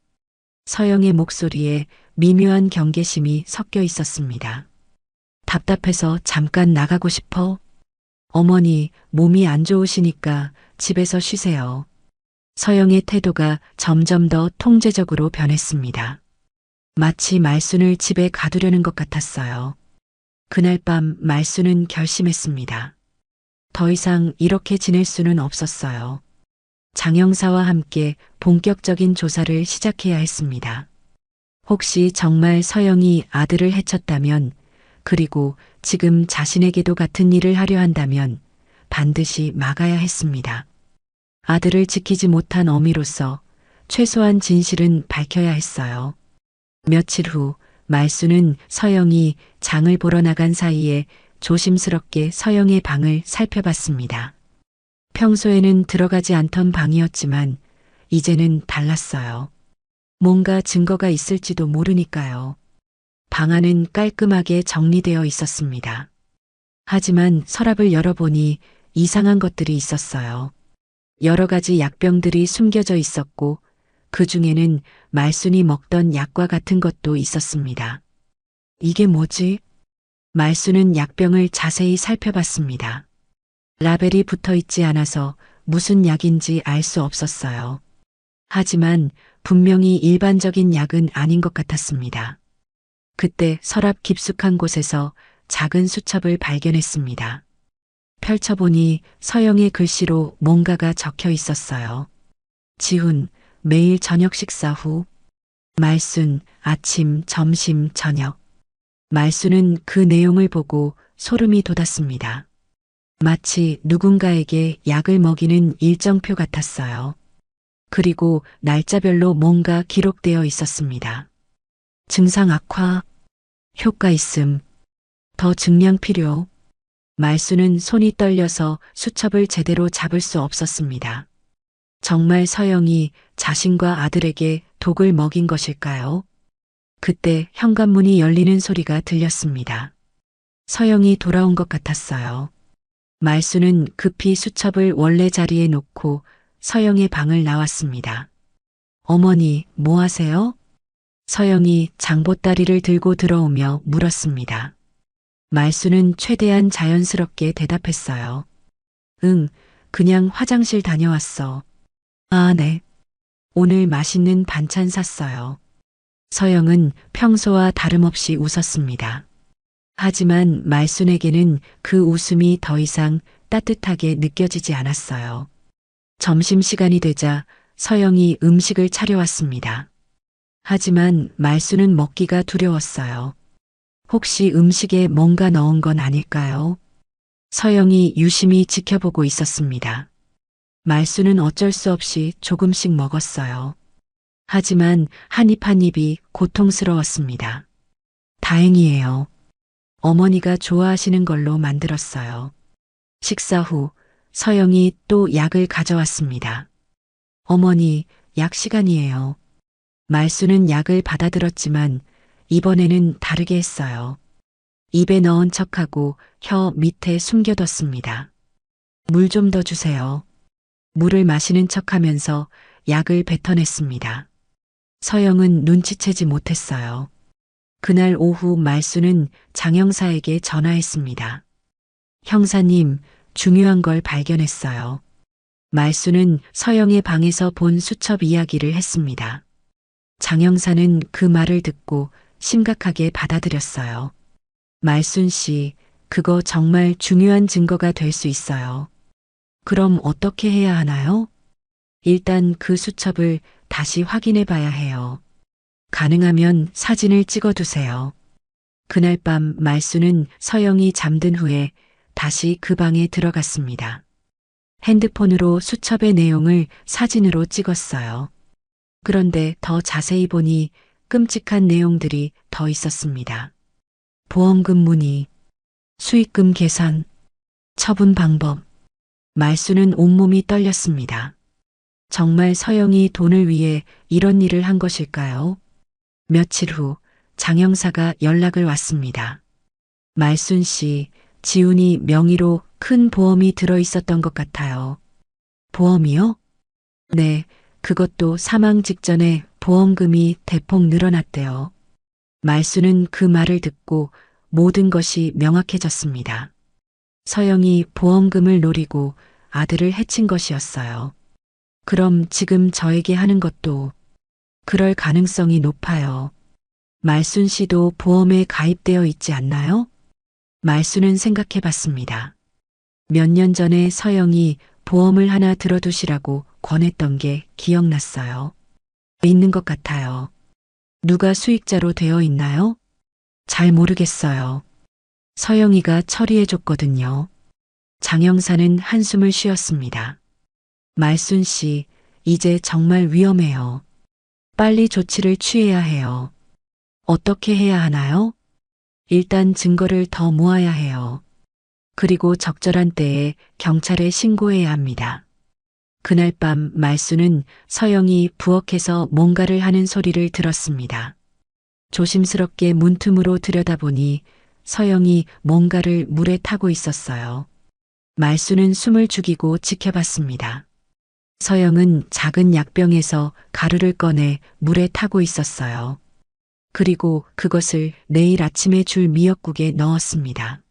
서영의 목소리에 미묘한 경계심이 섞여 있었습니다. 답답해서 잠깐 나가고 싶어. 어머니, 몸이 안 좋으시니까 집에서 쉬세요. 서영의 태도가 점점 더 통제적으로 변했습니다. 마치 말순을 집에 가두려는 것 같았어요. 그날 밤 말순은 결심했습니다. 더 이상 이렇게 지낼 수는 없었어요. 장 형사와 함께 본격적인 조사를 시작해야 했습니다. 혹시 정말 서영이 아들을 해쳤다면, 그리고 지금 자신에게도 같은 일을 하려 한다면 반드시 막아야 했습니다. 아들을 지키지 못한 어미로서 최소한 진실은 밝혀야 했어요. 며칠 후 말순은 서영이 장을 보러 나간 사이에 조심스럽게 서영의 방을 살펴봤습니다. 평소에는 들어가지 않던 방이었지만 이제는 달랐어요. 뭔가 증거가 있을지도 모르니까요. 방 안은 깔끔하게 정리되어 있었습니다. 하지만 서랍을 열어보니 이상한 것들이 있었어요. 여러 가지 약병들이 숨겨져 있었고 그 중에는 말순이 먹던 약과 같은 것도 있었습니다. 이게 뭐지? 말순은 약병을 자세히 살펴봤습니다. 라벨이 붙어 있지 않아서 무슨 약인지 알 수 없었어요. 하지만 분명히 일반적인 약은 아닌 것 같았습니다. 그때 서랍 깊숙한 곳에서 작은 수첩을 발견했습니다. 펼쳐보니 서영의 글씨로 뭔가가 적혀 있었어요. 지훈, 매일 저녁 식사 후. 말순, 아침, 점심, 저녁. 말순은 그 내용을 보고 소름이 돋았습니다. 마치 누군가에게 약을 먹이는 일정표 같았어요. 그리고 날짜별로 뭔가 기록되어 있었습니다. 증상 악화, 효과 있음, 더 증량 필요. 말순은 손이 떨려서 수첩을 제대로 잡을 수 없었습니다. 정말 서영이 자신과 아들에게 독을 먹인 것일까요? 그때 현관문이 열리는 소리가 들렸습니다. 서영이 돌아온 것 같았어요. 말순은 급히 수첩을 원래 자리에 놓고 서영의 방을 나왔습니다. 어머니, 뭐 하세요? 서영이 장보따리를 들고 들어오며 물었습니다. 말순은 최대한 자연스럽게 대답했어요. 응, 그냥 화장실 다녀왔어. 아, 네. 오늘 맛있는 반찬 샀어요. 서영은 평소와 다름없이 웃었습니다. 하지만 말순에게는 그 웃음이 더 이상 따뜻하게 느껴지지 않았어요. 점심시간이 되자 서영이 음식을 차려왔습니다. 하지만 말순은 먹기가 두려웠어요. 혹시 음식에 뭔가 넣은 건 아닐까요? 서영이 유심히 지켜보고 있었습니다. 말순은 어쩔 수 없이 조금씩 먹었어요. 하지만 한 입 한 입이 고통스러웠습니다. 다행이에요. 어머니가 좋아하시는 걸로 만들었어요. 식사 후 서영이 또 약을 가져왔습니다. 어머니, 약 시간이에요. 말순은 약을 받아들었지만 이번에는 다르게 했어요. 입에 넣은 척하고 혀 밑에 숨겨뒀습니다. 물 좀 더 주세요. 물을 마시는 척하면서 약을 뱉어냈습니다. 서영은 눈치채지 못했어요. 그날 오후 말순은 장 형사에게 전화했습니다. 형사님, 중요한 걸 발견했어요. 말순은 서영의 방에서 본 수첩 이야기를 했습니다. 장 형사는 그 말을 듣고 심각하게 받아들였어요. 말순 씨, 그거 정말 중요한 증거가 될 수 있어요. 그럼 어떻게 해야 하나요? 일단 그 수첩을 다시 확인해 봐야 해요. 가능하면 사진을 찍어 두세요. 그날 밤 말순은 서영이 잠든 후에 다시 그 방에 들어갔습니다. 핸드폰으로 수첩의 내용을 사진으로 찍었어요. 그런데 더 자세히 보니 끔찍한 내용들이 더 있었습니다. 보험금 문의, 수익금 계산, 처분 방법. 말수는 온몸이 떨렸습니다. 정말 서영이 돈을 위해 이런 일을 한 것일까요? 며칠 후 장 형사가 연락을 왔습니다. 말순 씨, 지훈이 명의로 큰 보험이 들어 있었던 것 같아요. 보험이요? 네, 그것도 사망 직전에 보험금이 대폭 늘어났대요. 말수는 그 말을 듣고 모든 것이 명확해졌습니다. 서영이 보험금을 노리고 아들을 해친 것이었어요. 그럼 지금 저에게 하는 것도 그럴 가능성이 높아요. 말순 씨도 보험에 가입되어 있지 않나요? 말수는 생각해 봤습니다. 몇 년 전에 서영이 보험을 하나 들어두시라고 권했던 게 기억났어요. 있는 것 같아요. 누가 수익자로 되어 있나요? 잘 모르겠어요. 서영이가 처리해 줬거든요. 장 형사는 한숨을 쉬었습니다. 말순 씨, 이제 정말 위험해요. 빨리 조치를 취해야 해요. 어떻게 해야 하나요? 일단 증거를 더 모아야 해요. 그리고 적절한 때에 경찰에 신고해야 합니다. 그날 밤 말수는 서영이 부엌에서 뭔가를 하는 소리를 들었습니다. 조심스럽게 문틈으로 들여다보니 서영이 뭔가를 물에 타고 있었어요. 말수는 숨을 죽이고 지켜봤습니다. 서영은 작은 약병에서 가루를 꺼내 물에 타고 있었어요. 그리고 그것을 내일 아침에 줄 미역국에 넣었습니다.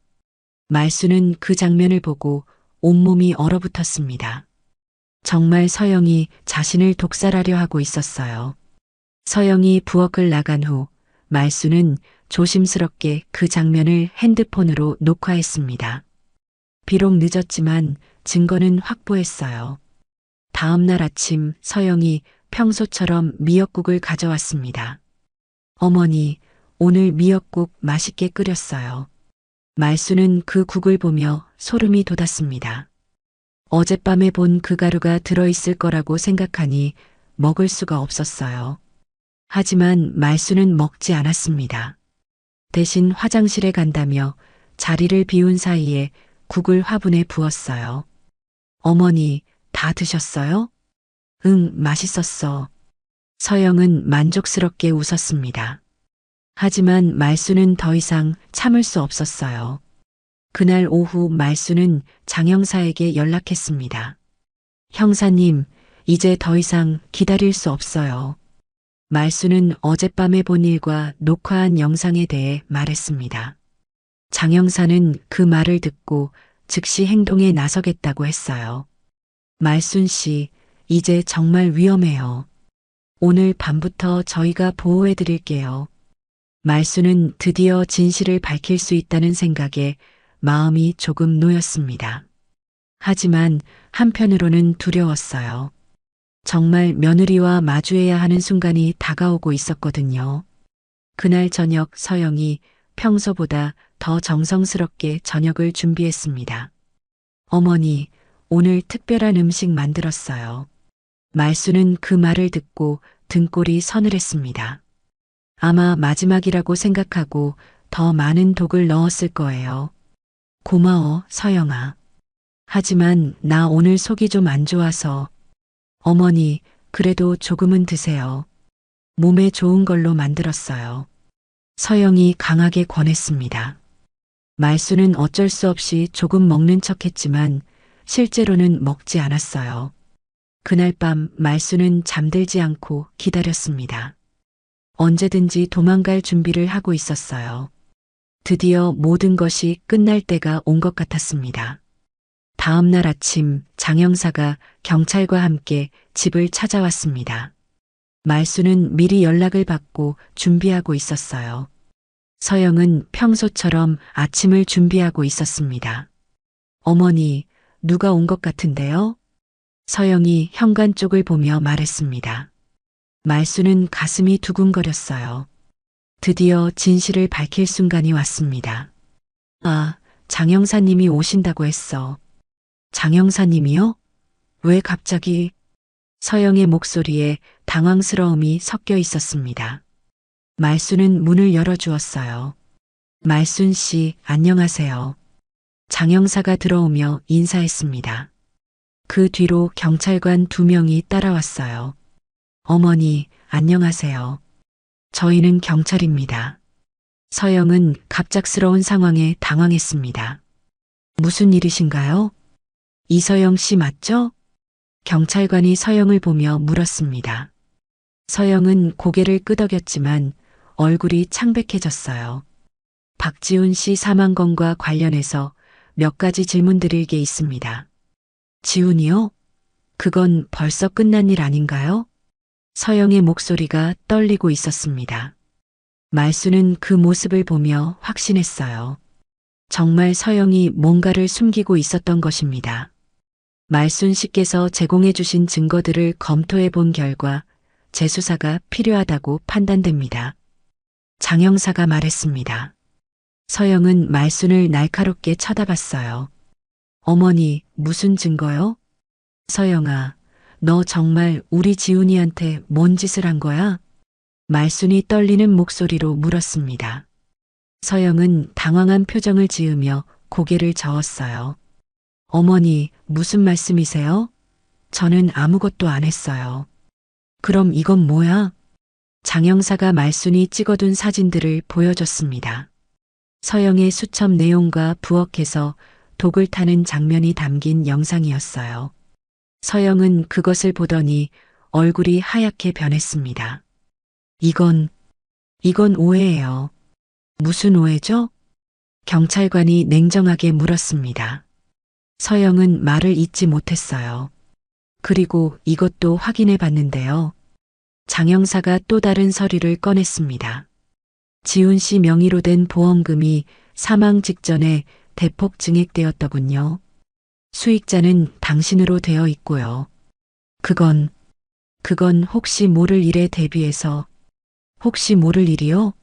말수는 그 장면을 보고 온몸이 얼어붙었습니다. 정말 서영이 자신을 독살하려 하고 있었어요. 서영이 부엌을 나간 후 말수는 조심스럽게 그 장면을 핸드폰으로 녹화했습니다. 비록 늦었지만 증거는 확보했어요. 다음 날 아침 서영이 평소처럼 미역국을 가져왔습니다. 어머니, 오늘 미역국 맛있게 끓였어요. 말수는 그 국을 보며 소름이 돋았습니다. 어젯밤에 본 그 가루가 들어있을 거라고 생각하니 먹을 수가 없었어요. 하지만 말수는 먹지 않았습니다. 대신 화장실에 간다며 자리를 비운 사이에 국을 화분에 부었어요. 어머니, 다 드셨어요? 응, 맛있었어. 서영은 만족스럽게 웃었습니다. 하지만 말수는 더 이상 참을 수 없었어요. 그날 오후 말수는 장 형사에게 연락했습니다. 형사님, 이제 더 이상 기다릴 수 없어요. 말수는 어젯밤에 본 일과 녹화한 영상에 대해 말했습니다. 장 형사는 그 말을 듣고 즉시 행동에 나서겠다고 했어요. 말순 씨, 이제 정말 위험해요. 오늘 밤부터 저희가 보호해 드릴게요. 말수는 드디어 진실을 밝힐 수 있다는 생각에 마음이 조금 놓였습니다. 하지만 한편으로는 두려웠어요. 정말 며느리와 마주해야 하는 순간이 다가오고 있었거든요. 그날 저녁 서영이 평소보다 더 정성스럽게 저녁을 준비했습니다. 어머니, 오늘 특별한 음식 만들었어요. 말수는 그 말을 듣고 등골이 서늘했습니다. 아마 마지막이라고 생각하고 더 많은 독을 넣었을 거예요. 고마워, 서영아. 하지만 나 오늘 속이 좀 안 좋아서. 어머니, 그래도 조금은 드세요. 몸에 좋은 걸로 만들었어요. 서영이 강하게 권했습니다. 말수는 어쩔 수 없이 조금 먹는 척했지만 실제로는 먹지 않았어요. 그날 밤 말수는 잠들지 않고 기다렸습니다. 언제든지 도망갈 준비를 하고 있었어요. 드디어 모든 것이 끝날 때가 온 것 같았습니다. 다음 날 아침 장 형사가 경찰과 함께 집을 찾아왔습니다. 말수는 미리 연락을 받고 준비하고 있었어요. 서영은 평소처럼 아침을 준비하고 있었습니다. 어머니, 누가 온 것 같은데요? 서영이 현관 쪽을 보며 말했습니다. 말수는 가슴이 두근거렸어요. 드디어 진실을 밝힐 순간이 왔습니다. 아, 장 형사님이 오신다고 했어. 장 형사님이요? 왜 갑자기? 서영의 목소리에 당황스러움이 섞여 있었습니다. 말수는 문을 열어주었어요. 말순 씨, 안녕하세요. 장 형사가 들어오며 인사했습니다. 그 뒤로 경찰관 2명이 따라왔어요. 어머니, 안녕하세요. 저희는 경찰입니다. 서영은 갑작스러운 상황에 당황했습니다. 무슨 일이신가요? 이서영 씨 맞죠? 경찰관이 서영을 보며 물었습니다. 서영은 고개를 끄덕였지만 얼굴이 창백해졌어요. 박지훈 씨 사망건과 관련해서 몇 가지 질문드릴 게 있습니다. 지훈이요? 그건 벌써 끝난 일 아닌가요? 서영의 목소리가 떨리고 있었습니다. 말수는 그 모습을 보며 확신했어요. 정말 서영이 뭔가를 숨기고 있었던 것입니다. 말순 씨께서 제공해 주신 증거들을 검토해 본 결과 재수사가 필요하다고 판단됩니다. 장 형사가 말했습니다. 서영은 말순을 날카롭게 쳐다봤어요. 어머니, 무슨 증거요? 서영아, 너 정말 우리 지훈이한테 뭔 짓을 한 거야? 말순이 떨리는 목소리로 물었습니다. 서영은 당황한 표정을 지으며 고개를 저었어요. 어머니, 무슨 말씀이세요? 저는 아무것도 안 했어요. 그럼 이건 뭐야? 장 형사가 말순이 찍어둔 사진들을 보여줬습니다. 서영의 수첩 내용과 부엌에서 독을 타는 장면이 담긴 영상이었어요. 서영은 그것을 보더니 얼굴이 하얗게 변했습니다. 이건 오해예요. 무슨 오해죠? 경찰관이 냉정하게 물었습니다. 서영은 말을 잇지 못했어요. 그리고 이것도 확인해 봤는데요. 장 형사가 또 다른 서류를 꺼냈습니다. 지훈 씨 명의로 된 보험금이 사망 직전에 대폭 증액되었더군요. 수익자는 당신으로 되어 있고요. 그건 혹시 모를 일에 대비해서 혹시 모를 일이요?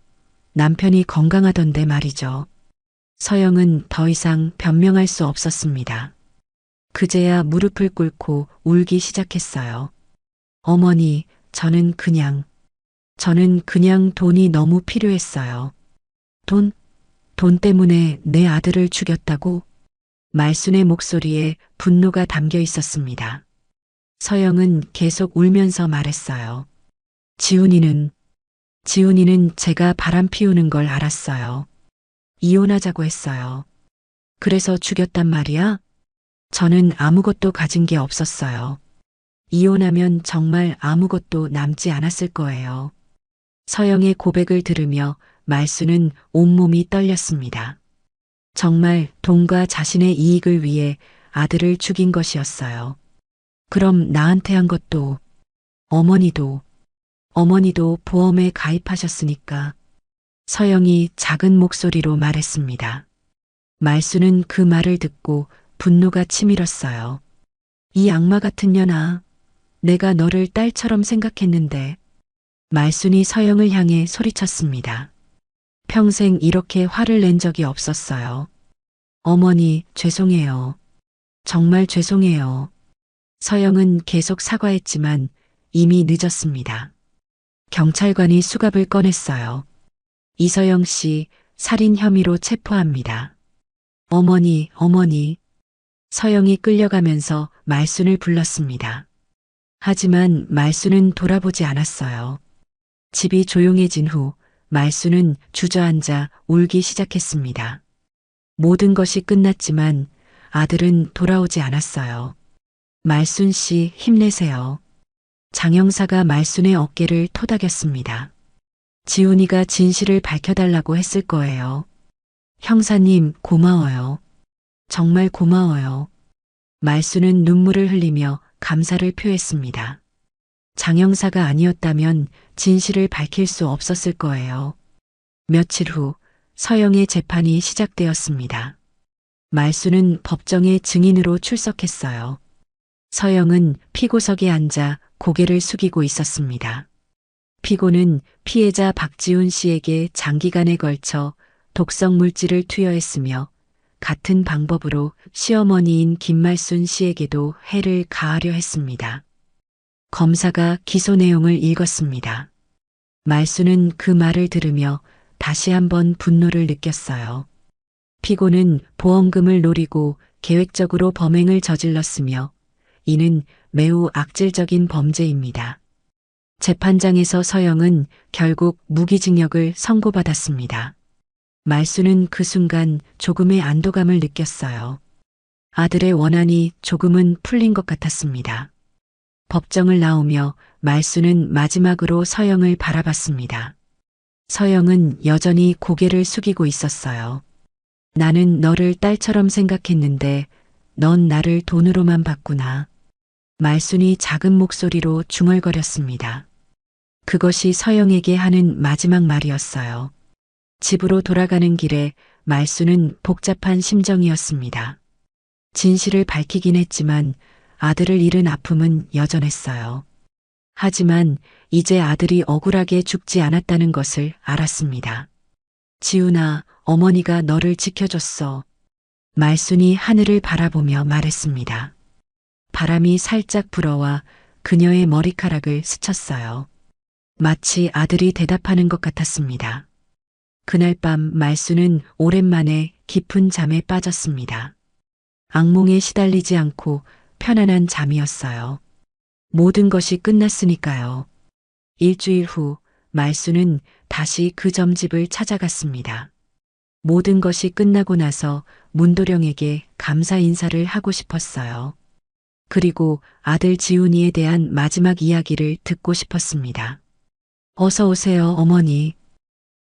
남편이 건강하던데 말이죠. 서영은 더 이상 변명할 수 없었습니다. 그제야 무릎을 꿇고 울기 시작했어요. 어머니, 저는 그냥 돈이 너무 필요했어요. 돈 때문에 내 아들을 죽였다고? 말순의 목소리에 분노가 담겨 있었습니다. 서영은 계속 울면서 말했어요. 지훈이는 제가 바람 피우는 걸 알았어요. 이혼하자고 했어요. 그래서 죽였단 말이야? 저는 아무것도 가진 게 없었어요. 이혼하면 정말 아무것도 남지 않았을 거예요. 서영의 고백을 들으며 말수는 온몸이 떨렸습니다. 정말 돈과 자신의 이익을 위해 아들을 죽인 것이었어요. 그럼 나한테 한 것도 어머니도 보험에 가입하셨으니까. 서영이 작은 목소리로 말했습니다. 말수는 그 말을 듣고 분노가 치밀었어요. 이 악마 같은 년아, 내가 너를 딸처럼 생각했는데. 말순이 서영을 향해 소리쳤습니다. 평생 이렇게 화를 낸 적이 없었어요. 어머니, 죄송해요. 정말 죄송해요. 서영은 계속 사과했지만 이미 늦었습니다. 경찰관이 수갑을 꺼냈어요. 이서영 씨 살인 혐의로 체포합니다. 어머니. 서영이 끌려가면서 말순을 불렀습니다. 하지만 말순은 돌아보지 않았어요. 집이 조용해진 후 말순은 주저앉아 울기 시작했습니다. 모든 것이 끝났지만 아들은 돌아오지 않았어요. 말순 씨, 힘내세요. 장 형사가 말순의 어깨를 토닥였습니다. 지훈이가 진실을 밝혀달라고 했을 거예요. 형사님, 고마워요. 정말 고마워요. 말순은 눈물을 흘리며 감사를 표했습니다. 장 형사가 아니었다면 진실을 밝힐 수 없었을 거예요. 며칠 후 서영의 재판이 시작되었습니다. 말수는 법정에 증인으로 출석했어요. 서영은 피고석에 앉아 고개를 숙이고 있었습니다. 피고는 피해자 박지훈 씨에게 장기간에 걸쳐 독성 물질을 투여했으며 같은 방법으로 시어머니인 김말순 씨에게도 해를 가하려 했습니다. 검사가 기소 내용을 읽었습니다. 말수는 그 말을 들으며 다시 한번 분노를 느꼈어요. 피고는 보험금을 노리고 계획적으로 범행을 저질렀으며 이는 매우 악질적인 범죄입니다. 재판장에서 서영은 결국 무기징역을 선고받았습니다. 말수는 그 순간 조금의 안도감을 느꼈어요. 아들의 원한이 조금은 풀린 것 같았습니다. 법정을 나오며 말수는 마지막으로 서영을 바라봤습니다. 서영은 여전히 고개를 숙이고 있었어요. 나는 너를 딸처럼 생각했는데 넌 나를 돈으로만 봤구나. 말순이 작은 목소리로 중얼거렸습니다. 그것이 서영에게 하는 마지막 말이었어요. 집으로 돌아가는 길에 말수는 복잡한 심정이었습니다. 진실을 밝히긴 했지만 아들을 잃은 아픔은 여전했어요. 하지만 이제 아들이 억울하게 죽지 않았다는 것을 알았습니다. 지훈아, 어머니가 너를 지켜줬어. 말순이 하늘을 바라보며 말했습니다. 바람이 살짝 불어와 그녀의 머리카락을 스쳤어요. 마치 아들이 대답하는 것 같았습니다. 그날 밤 말수는 오랜만에 깊은 잠에 빠졌습니다. 악몽에 시달리지 않고 편안한 잠이었어요. 모든 것이 끝났으니까요. 일주일 후 말수는 다시 그 점집을 찾아갔습니다. 모든 것이 끝나고 나서 문도령에게 감사 인사를 하고 싶었어요. 그리고 아들 지훈이에 대한 마지막 이야기를 듣고 싶었습니다. 어서 오세요, 어머니.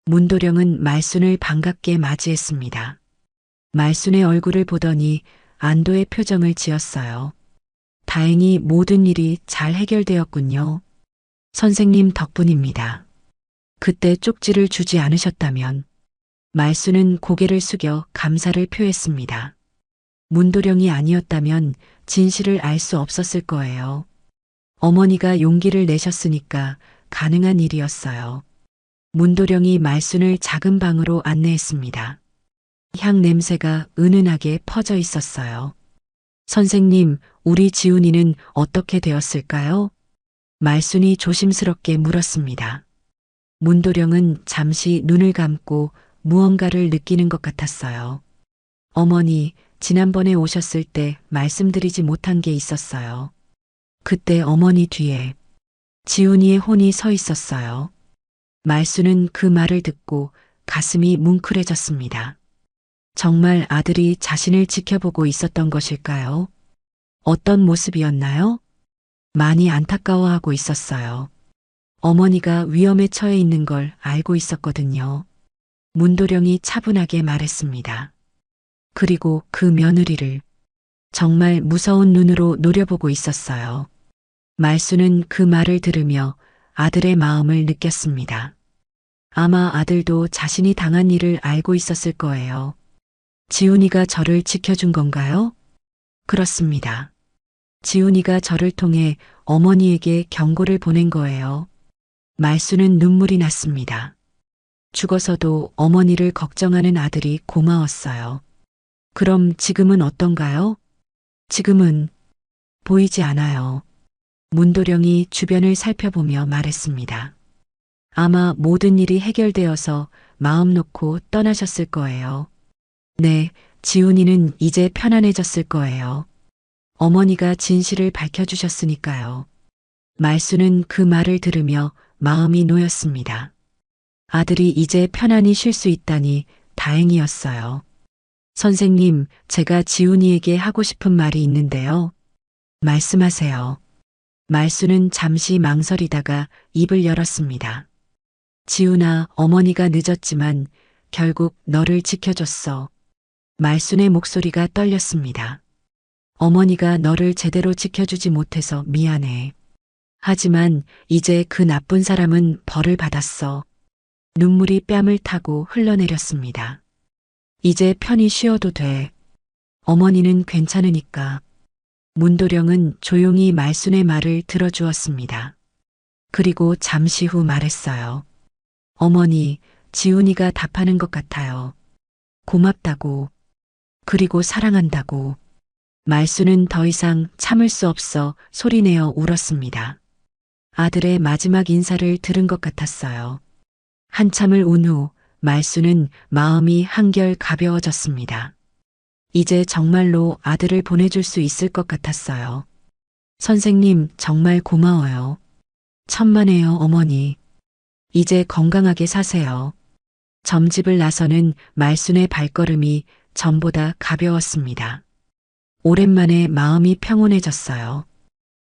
문도령은 말순을 반갑게 맞이했습니다. 말순의 얼굴을 보더니 안도의 표정을 지었어요. 다행히 모든 일이 잘 해결되었군요. 선생님 덕분입니다. 그때 쪽지를 주지 않으셨다면 말순은 고개를 숙여 감사를 표했습니다. 문도령이 아니었다면 진실을 알 수 없었을 거예요. 어머니가 용기를 내셨으니까 가능한 일이었어요. 문도령이 말순을 작은 방으로 안내했습니다. 향 냄새가 은은하게 퍼져 있었어요. 선생님, 우리 지훈이는 어떻게 되었을까요? 말순이 조심스럽게 물었습니다. 문도령은 잠시 눈을 감고 무언가를 느끼는 것 같았어요. 어머니, 지난번에 오셨을 때 말씀드리지 못한 게 있었어요. 그때 어머니 뒤에 지훈이의 혼이 서 있었어요. 말수는 그 말을 듣고 가슴이 뭉클해졌습니다. 정말 아들이 자신을 지켜보고 있었던 것일까요? 어떤 모습이었나요? 많이 안타까워하고 있었어요. 어머니가 위험에 처해 있는 걸 알고 있었거든요. 문도령이 차분하게 말했습니다. 그리고 그 며느리를 정말 무서운 눈으로 노려보고 있었어요. 말수는 그 말을 들으며 아들의 마음을 느꼈습니다. 아마 아들도 자신이 당한 일을 알고 있었을 거예요. 지훈이가 저를 지켜준 건가요? 그렇습니다. 지훈이가 저를 통해 어머니에게 경고를 보낸 거예요. 말수는 눈물이 났습니다. 죽어서도 어머니를 걱정하는 아들이 고마웠어요. 그럼 지금은 어떤가요? 지금은 보이지 않아요. 문도령이 주변을 살펴보며 말했습니다. 아마 모든 일이 해결되어서 마음 놓고 떠나셨을 거예요. 네, 지훈이는 이제 편안해졌을 거예요. 어머니가 진실을 밝혀주셨으니까요. 말수는 그 말을 들으며 마음이 놓였습니다. 아들이 이제 편안히 쉴 수 있다니 다행이었어요. 선생님, 제가 지훈이에게 하고 싶은 말이 있는데요. 말씀하세요. 말수는 잠시 망설이다가 입을 열었습니다. 지훈아, 어머니가 늦었지만 결국 너를 지켜줬어. 말순의 목소리가 떨렸습니다. 어머니가 너를 제대로 지켜주지 못해서 미안해. 하지만 이제 그 나쁜 사람은 벌을 받았어. 눈물이 뺨을 타고 흘러내렸습니다. 이제 편히 쉬어도 돼. 어머니는 괜찮으니까. 문도령은 조용히 말순의 말을 들어주었습니다. 그리고 잠시 후 말했어요. 어머니, 지훈이가 답하는 것 같아요. 고맙다고. 그리고 사랑한다고. 말순은 더 이상 참을 수 없어 소리내어 울었습니다. 아들의 마지막 인사를 들은 것 같았어요. 한참을 운 후 말수는 마음이 한결 가벼워졌습니다. 이제 정말로 아들을 보내줄 수 있을 것 같았어요. 선생님, 정말 고마워요. 천만에요, 어머니. 이제 건강하게 사세요. 점집을 나서는 말순의 발걸음이 전보다 가벼웠습니다. 오랜만에 마음이 평온해졌어요.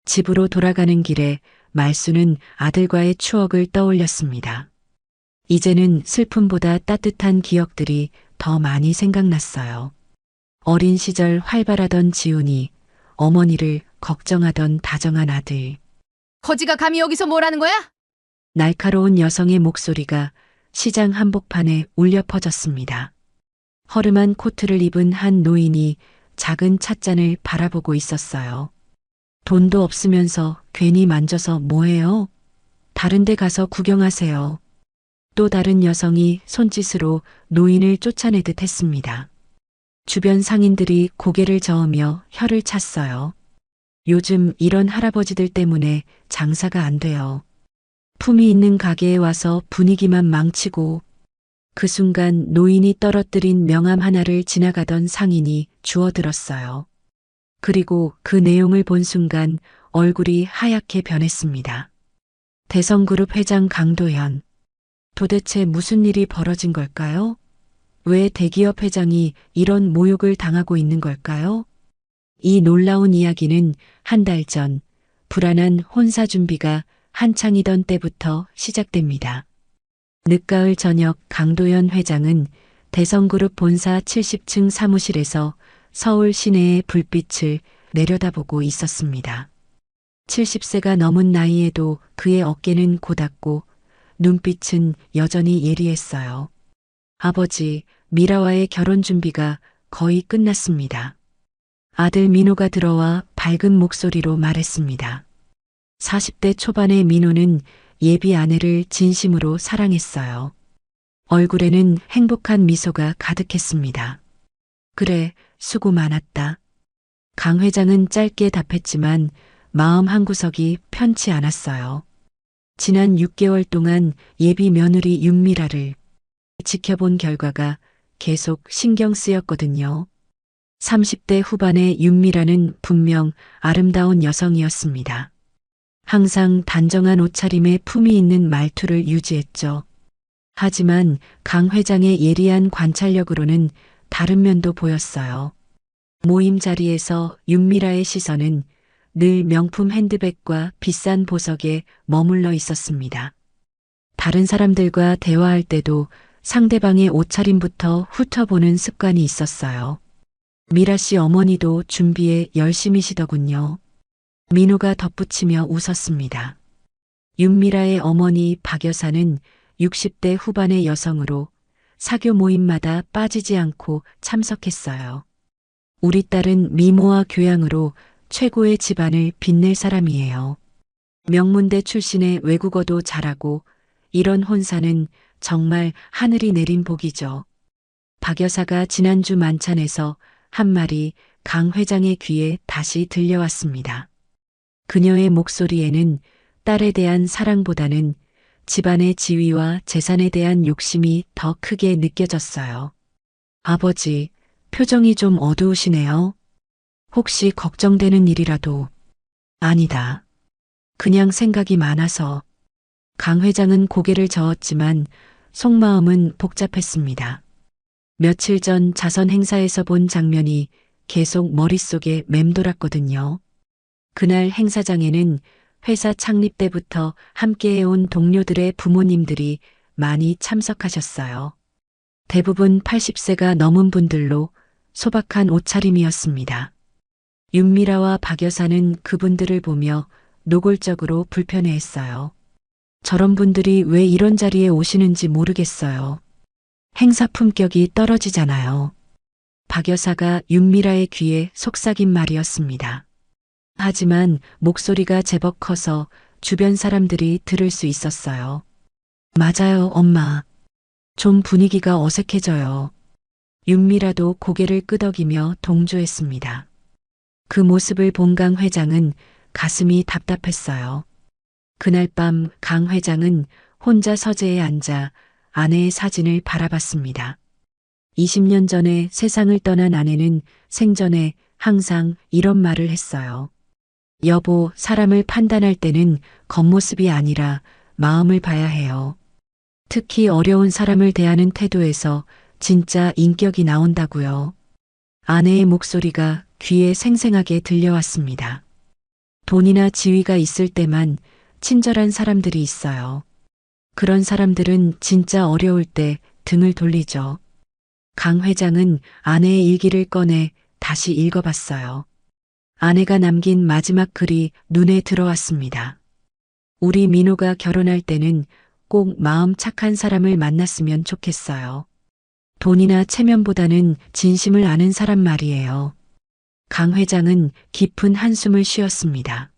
집으로 돌아가는 길에 말순은 아들과의 추억을 떠올렸습니다. 이제는 슬픔보다 따뜻한 기억들이 더 많이 생각났어요. 어린 시절 활발하던 지훈이, 어머니를 걱정하던 다정한 아들. 거지가 감히 여기서 뭐라는 거야? 날카로운 여성의 목소리가 시장 한복판에 울려 퍼졌습니다. 허름한 코트를 입은 한 노인이 작은 찻잔을 바라보고 있었어요. 돈도 없으면서 괜히 만져서 뭐해요? 다른 데 가서 구경하세요. 또 다른 여성이 손짓으로 노인을 쫓아내듯 했습니다. 주변 상인들이 고개를 저으며 혀를 찼어요. 요즘 이런 할아버지들 때문에 장사가 안 돼요. 품이 있는 가게에 와서 분위기만 망치고. 그 순간 노인이 떨어뜨린 명함 하나를 지나가던 상인이 주워들었어요. 그리고 그 내용을 본 순간 얼굴이 하얗게 변했습니다. 대성그룹 회장 강도현. 도대체 무슨 일이 벌어진 걸까요? 왜 대기업 회장이 이런 모욕을 당하고 있는 걸까요? 이 놀라운 이야기는 한 달 전 불안한 혼사 준비가 한창이던 때부터 시작됩니다. 늦가을 저녁 강도현 회장은 대성그룹 본사 70층 사무실에서 서울 시내의 불빛을 내려다보고 있었습니다. 70세가 넘은 나이에도 그의 어깨는 고닫고 눈빛은 여전히 예리했어요. 아버지, 미라와의 결혼 준비가 거의 끝났습니다. 아들 민호가 들어와 밝은 목소리로 말했습니다. 40대 초반의 민호는 예비 아내를 진심으로 사랑했어요. 얼굴에는 행복한 미소가 가득했습니다. 그래, 수고 많았다. 강 회장은 짧게 답했지만 마음 한구석이 편치 않았어요. 지난 6개월 동안 예비 며느리 윤미라를 지켜본 결과가 계속 신경 쓰였거든요. 30대 후반의 윤미라는 분명 아름다운 여성이었습니다. 항상 단정한 옷차림에 품위 있는 말투를 유지했죠. 하지만 강 회장의 예리한 관찰력으로는 다른 면도 보였어요. 모임 자리에서 윤미라의 시선은 늘 명품 핸드백과 비싼 보석에 머물러 있었습니다. 다른 사람들과 대화할 때도 상대방의 옷차림부터 훑어보는 습관이 있었어요. 미라 씨 어머니도 준비에 열심이시더군요. 민호가 덧붙이며 웃었습니다. 윤미라의 어머니 박 여사는 60대 후반의 여성으로 사교 모임마다 빠지지 않고 참석했어요. 우리 딸은 미모와 교양으로 최고의 집안을 빛낼 사람이에요. 명문대 출신의 외국어도 잘하고 이런 혼사는 정말 하늘이 내린 복이죠. 박 여사가 지난주 만찬에서 한 말이 강 회장의 귀에 다시 들려왔습니다. 그녀의 목소리에는 딸에 대한 사랑보다는 집안의 지위와 재산에 대한 욕심이 더 크게 느껴졌어요. 아버지, 표정이 좀 어두우시네요. 혹시 걱정되는 일이라도. 아니다. 그냥 생각이 많아서. 강 회장은 고개를 저었지만 속마음은 복잡했습니다. 며칠 전 자선 행사에서 본 장면이 계속 머릿속에 맴돌았거든요. 그날 행사장에는 회사 창립 때부터 함께해온 동료들의 부모님들이 많이 참석하셨어요. 대부분 80세가 넘은 분들로 소박한 옷차림이었습니다. 윤미라와 박 여사는 그분들을 보며 노골적으로 불편해했어요. 저런 분들이 왜 이런 자리에 오시는지 모르겠어요. 행사 품격이 떨어지잖아요. 박 여사가 윤미라의 귀에 속삭인 말이었습니다. 하지만 목소리가 제법 커서 주변 사람들이 들을 수 있었어요. 맞아요, 엄마. 좀 분위기가 어색해져요. 윤미라도 고개를 끄덕이며 동조했습니다. 그 모습을 본 강 회장은 가슴이 답답했어요. 그날 밤 강 회장은 혼자 서재에 앉아 아내의 사진을 바라봤습니다. 20년 전에 세상을 떠난 아내는 생전에 항상 이런 말을 했어요. 여보, 사람을 판단할 때는 겉모습이 아니라 마음을 봐야 해요. 특히 어려운 사람을 대하는 태도에서 진짜 인격이 나온다고요. 아내의 목소리가 귀에 생생하게 들려왔습니다. 돈이나 지위가 있을 때만 친절한 사람들이 있어요. 그런 사람들은 진짜 어려울 때 등을 돌리죠. 강 회장은 아내의 일기를 꺼내 다시 읽어봤어요. 아내가 남긴 마지막 글이 눈에 들어왔습니다. 우리 민호가 결혼할 때는 꼭 마음 착한 사람을 만났으면 좋겠어요. 돈이나 체면보다는 진심을 아는 사람 말이에요. 강 회장은 깊은 한숨을 쉬었습니다.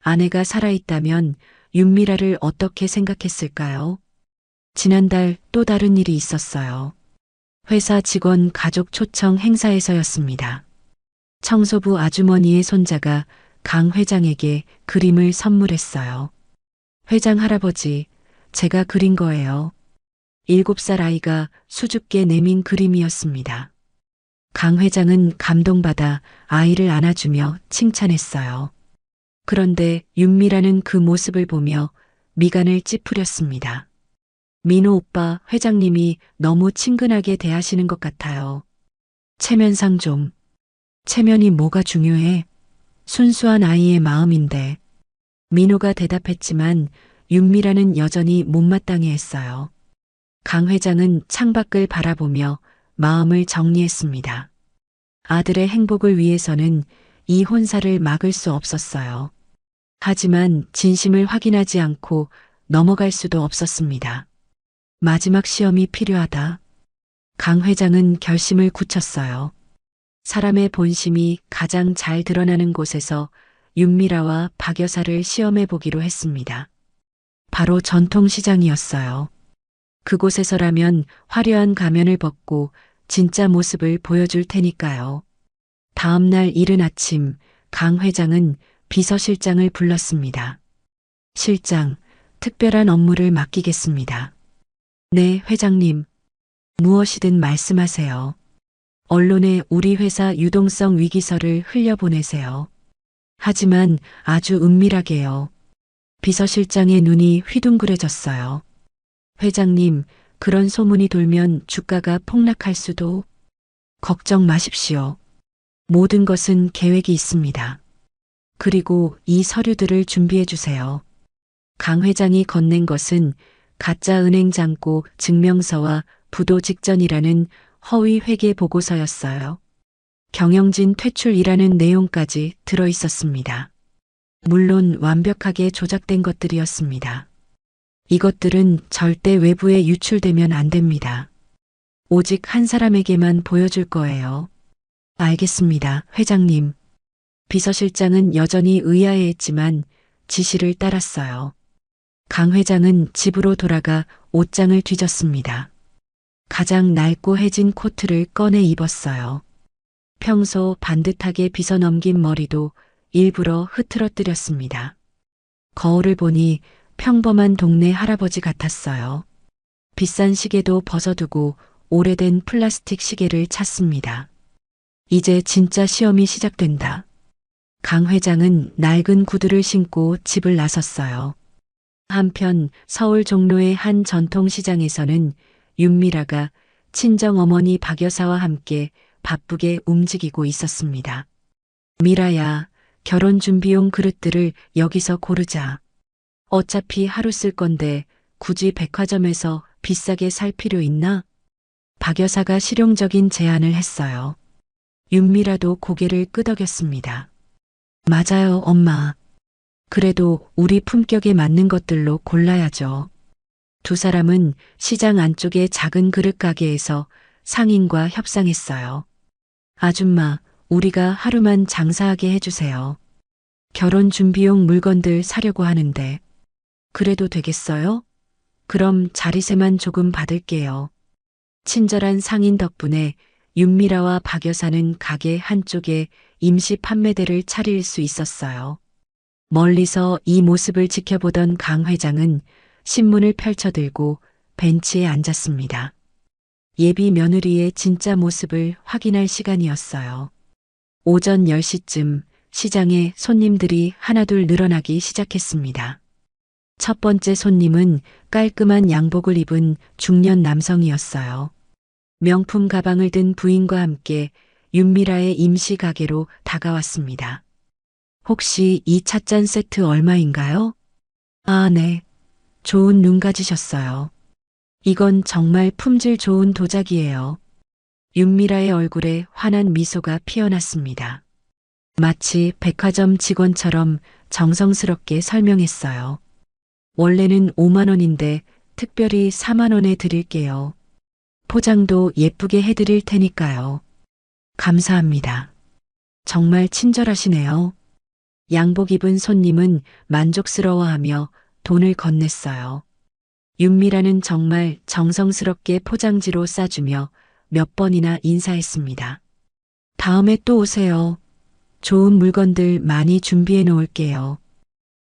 아내가 살아있다면 윤미라를 어떻게 생각했을까요? 지난달 또 다른 일이 있었어요. 회사 직원 가족 초청 행사에서였습니다. 청소부 아주머니의 손자가 강 회장에게 그림을 선물했어요. 회장 할아버지, 제가 그린 거예요. 7살 아이가 수줍게 내민 그림이었습니다. 강 회장은 감동받아 아이를 안아주며 칭찬했어요. 그런데 윤미라는 그 모습을 보며 미간을 찌푸렸습니다. 민호 오빠, 회장님이 너무 친근하게 대하시는 것 같아요. 체면상 좀. 체면이 뭐가 중요해? 순수한 아이의 마음인데. 민호가 대답했지만 윤미라는 여전히 못마땅해 했어요. 강 회장은 창밖을 바라보며 마음을 정리했습니다. 아들의 행복을 위해서는 이 혼사를 막을 수 없었어요. 하지만 진심을 확인하지 않고 넘어갈 수도 없었습니다. 마지막 시험이 필요하다. 강 회장은 결심을 굳혔어요. 사람의 본심이 가장 잘 드러나는 곳에서 윤미라와 박 여사를 시험해 보기로 했습니다. 바로 전통시장이었어요. 그곳에서라면 화려한 가면을 벗고 진짜 모습을 보여줄 테니까요. 다음 날 이른 아침 강 회장은 비서실장을 불렀습니다. 실장, 특별한 업무를 맡기겠습니다. 네, 회장님. 무엇이든 말씀하세요. 언론에 우리 회사 유동성 위기설을 흘려보내세요. 하지만 아주 은밀하게요. 비서실장의 눈이 휘둥그레졌어요. 회장님, 그런 소문이 돌면 주가가 폭락할 수도. 걱정 마십시오. 모든 것은 계획이 있습니다. 그리고 이 서류들을 준비해 주세요. 강 회장이 건넨 것은 가짜 은행 잔고 증명서와 부도 직전이라는 허위 회계 보고서였어요. 경영진 퇴출이라는 내용까지 들어 있었습니다. 물론 완벽하게 조작된 것들이었습니다. 이것들은 절대 외부에 유출되면 안 됩니다. 오직 한 사람에게만 보여줄 거예요. 알겠습니다, 회장님. 비서실장은 여전히 의아해했지만 지시를 따랐어요. 강 회장은 집으로 돌아가 옷장을 뒤졌습니다. 가장 낡고 해진 코트를 꺼내 입었어요. 평소 반듯하게 빗어 넘긴 머리도 일부러 흐트러뜨렸습니다. 거울을 보니 평범한 동네 할아버지 같았어요. 비싼 시계도 벗어두고 오래된 플라스틱 시계를 찾습니다. 이제 진짜 시험이 시작된다. 강 회장은 낡은 구두를 신고 집을 나섰어요. 한편 서울 종로의 한 전통시장에서는 윤미라가 친정어머니 박 여사와 함께 바쁘게 움직이고 있었습니다. 미라야, 결혼 준비용 그릇들을 여기서 고르자. 어차피 하루 쓸 건데 굳이 백화점에서 비싸게 살 필요 있나? 박 여사가 실용적인 제안을 했어요. 윤미라도 고개를 끄덕였습니다. 맞아요, 엄마. 그래도 우리 품격에 맞는 것들로 골라야죠. 두 사람은 시장 안쪽의 작은 그릇 가게에서 상인과 협상했어요. 아줌마, 우리가 하루만 장사하게 해주세요. 결혼 준비용 물건들 사려고 하는데. 그래도 되겠어요? 그럼 자리세만 조금 받을게요. 친절한 상인 덕분에 윤미라와 박 여사는 가게 한쪽에 임시 판매대를 차릴 수 있었어요. 멀리서 이 모습을 지켜보던 강 회장은 신문을 펼쳐들고 벤치에 앉았습니다. 예비 며느리의 진짜 모습을 확인할 시간이었어요. 오전 10시쯤 시장에 손님들이 하나둘 늘어나기 시작했습니다. 첫 번째 손님은 깔끔한 양복을 입은 중년 남성이었어요. 명품 가방을 든 부인과 함께 윤미라의 임시 가게로 다가왔습니다. 혹시 이 찻잔 세트 얼마인가요? 아, 네. 좋은 눈 가지셨어요. 이건 정말 품질 좋은 도자기예요. 윤미라의 얼굴에 환한 미소가 피어났습니다. 마치 백화점 직원처럼 정성스럽게 설명했어요. 원래는 5만 원인데 특별히 4만 원에 드릴게요. 포장도 예쁘게 해드릴 테니까요. 감사합니다. 정말 친절하시네요. 양복 입은 손님은 만족스러워하며 돈을 건넸어요. 윤미라는 정말 정성스럽게 포장지로 싸주며 몇 번이나 인사했습니다. 다음에 또 오세요. 좋은 물건들 많이 준비해 놓을게요.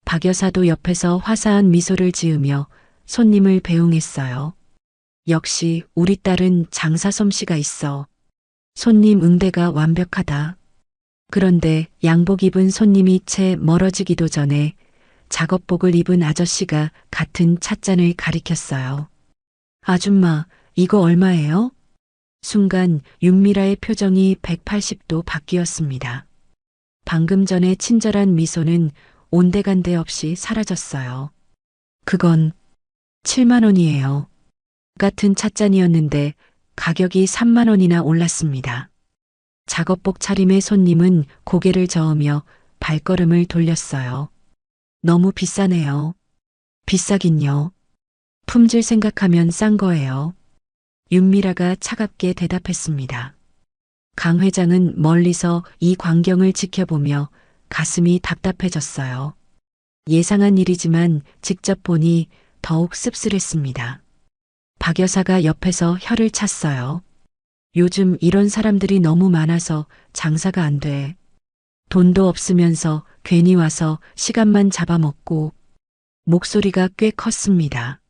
박 여사도 옆에서 화사한 미소를 지으며 손님을 배웅했어요. 역시 우리 딸은 장사 솜씨가 있어. 손님 응대가 완벽하다. 그런데 양복 입은 손님이 채 멀어지기도 전에 작업복을 입은 아저씨가 같은 찻잔을 가리켰어요. 아줌마, 이거 얼마예요? 순간 윤미라의 표정이 180도 바뀌었습니다. 방금 전에 친절한 미소는 온데간데 없이 사라졌어요. 그건 7만 원이에요. 같은 찻잔이었는데 가격이 3만 원이나 올랐습니다. 작업복 차림의 손님은 고개를 저으며 발걸음을 돌렸어요. 너무 비싸네요. 비싸긴요. 품질 생각하면 싼 거예요. 윤미라가 차갑게 대답했습니다. 강 회장은 멀리서 이 광경을 지켜보며 가슴이 답답해졌어요. 예상한 일이지만 직접 보니 더욱 씁쓸했습니다. 박 여사가 옆에서 혀를 찼어요. 요즘 이런 사람들이 너무 많아서 장사가 안 돼. 돈도 없으면서 괜히 와서 시간만 잡아먹고. 목소리가 꽤 컸습니다.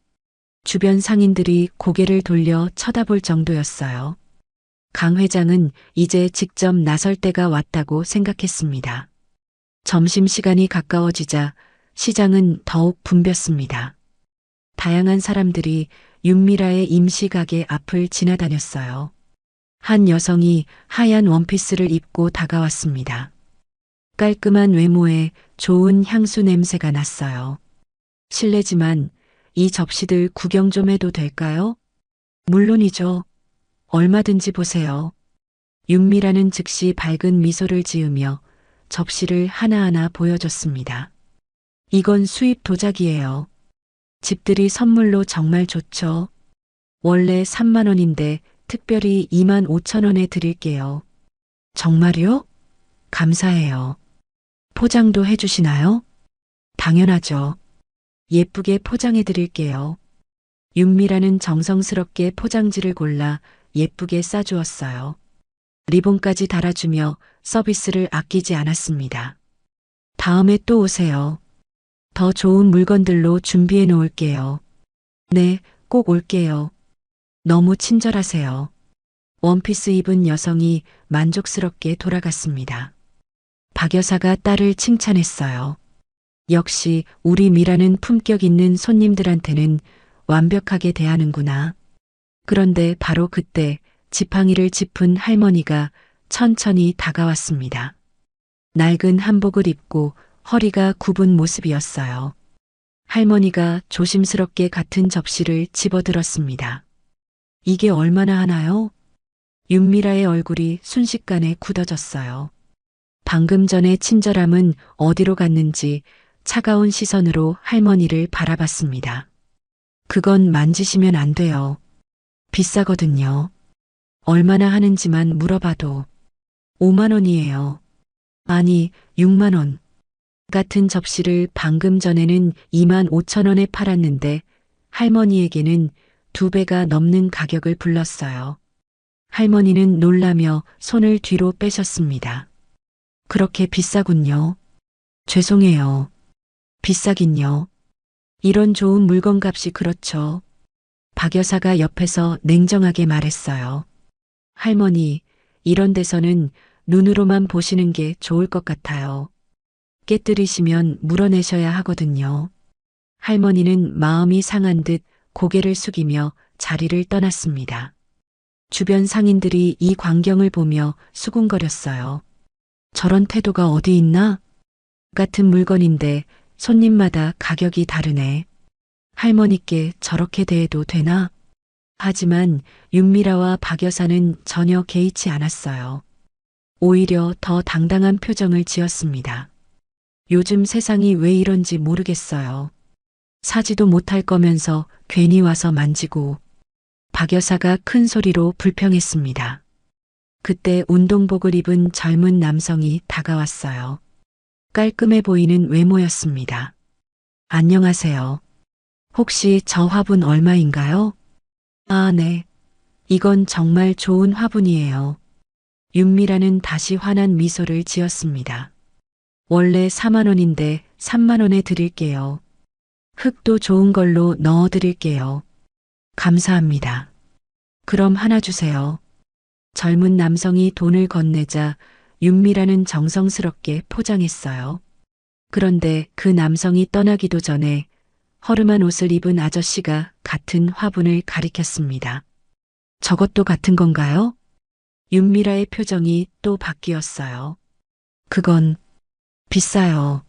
주변 상인들이 고개를 돌려 쳐다볼 정도였어요. 강 회장은 이제 직접 나설 때가 왔다고 생각했습니다. 점심시간이 가까워지자 시장은 더욱 붐볐습니다. 다양한 사람들이 윤미라의 임시가게 앞을 지나다녔어요. 한 여성이 하얀 원피스를 입고 다가왔습니다. 깔끔한 외모에 좋은 향수 냄새가 났어요. 실례지만 이 접시들 구경 좀 해도 될까요? 물론이죠. 얼마든지 보세요. 윤미라는 즉시 밝은 미소를 지으며 접시를 하나하나 보여줬습니다. 이건 수입 도자기예요. 집들이 선물로 정말 좋죠. 원래 3만 원인데 특별히 2만 5천 원에 드릴게요. 정말요? 감사해요. 포장도 해주시나요? 당연하죠. 예쁘게 포장해 드릴게요. 윤미라는 정성스럽게 포장지를 골라 예쁘게 싸주었어요. 리본까지 달아주며 서비스를 아끼지 않았습니다. 다음에 또 오세요. 더 좋은 물건들로 준비해 놓을게요. 네, 꼭 올게요. 너무 친절하세요. 원피스 입은 여성이 만족스럽게 돌아갔습니다. 박 여사가 딸을 칭찬했어요. 역시 우리 미라는 품격 있는 손님들한테는 완벽하게 대하는구나. 그런데 바로 그때 지팡이를 짚은 할머니가 천천히 다가왔습니다. 낡은 한복을 입고 허리가 굽은 모습이었어요. 할머니가 조심스럽게 같은 접시를 집어들었습니다. 이게 얼마나 하나요? 윤미라의 얼굴이 순식간에 굳어졌어요. 방금 전의 친절함은 어디로 갔는지 차가운 시선으로 할머니를 바라봤습니다. 그건 만지시면 안 돼요. 비싸거든요. 얼마나 하는지만 물어봐도 5만 원이에요. 아니, 6만 원. 같은 접시를 방금 전에는 2만 5천 원에 팔았는데 할머니에게는 2배가 넘는 가격을 불렀어요. 할머니는 놀라며 손을 뒤로 빼셨습니다. 그렇게 비싸군요. 죄송해요. 비싸긴요. 이런 좋은 물건 값이 그렇죠. 박 여사가 옆에서 냉정하게 말했어요. 할머니, 이런 데서는 눈으로만 보시는 게 좋을 것 같아요. 깨뜨리시면 물어내셔야 하거든요. 할머니는 마음이 상한 듯 고개를 숙이며 자리를 떠났습니다. 주변 상인들이 이 광경을 보며 수군거렸어요. 저런 태도가 어디 있나? 같은 물건인데 손님마다 가격이 다르네. 할머니께 저렇게 대해도 되나? 하지만 윤미라와 박 여사는 전혀 개의치 않았어요. 오히려 더 당당한 표정을 지었습니다. 요즘 세상이 왜 이런지 모르겠어요. 사지도 못할 거면서 괜히 와서 만지고. 박 여사가 큰 소리로 불평했습니다. 그때 운동복을 입은 젊은 남성이 다가왔어요. 깔끔해 보이는 외모였습니다. 안녕하세요. 혹시 저 화분 얼마인가요? 아, 네. 이건 정말 좋은 화분이에요. 윤미라는 다시 환한 미소를 지었습니다. 원래 4만 원인데 3만 원에 드릴게요. 흙도 좋은 걸로 넣어 드릴게요. 감사합니다. 그럼 하나 주세요. 젊은 남성이 돈을 건네자 윤미라는 정성스럽게 포장했어요. 그런데 그 남성이 떠나기도 전에 허름한 옷을 입은 아저씨가 같은 화분을 가리켰습니다. 저것도 같은 건가요? 윤미라의 표정이 또 바뀌었어요. 그건 비싸요.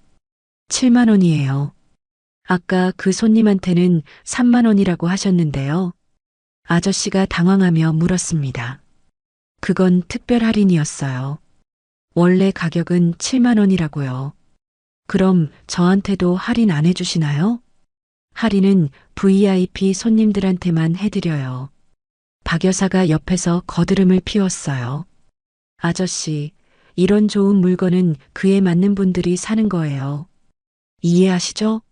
7만 원이에요. 아까 그 손님한테는 3만 원이라고 하셨는데요. 아저씨가 당황하며 물었습니다. 그건 특별 할인이었어요. 원래 가격은 7만 원이라고요. 그럼 저한테도 할인 안 해주시나요? 할인은 VIP 손님들한테만 해드려요. 박 여사가 옆에서 거드름을 피웠어요. 아저씨, 이런 좋은 물건은 그에 맞는 분들이 사는 거예요. 이해하시죠?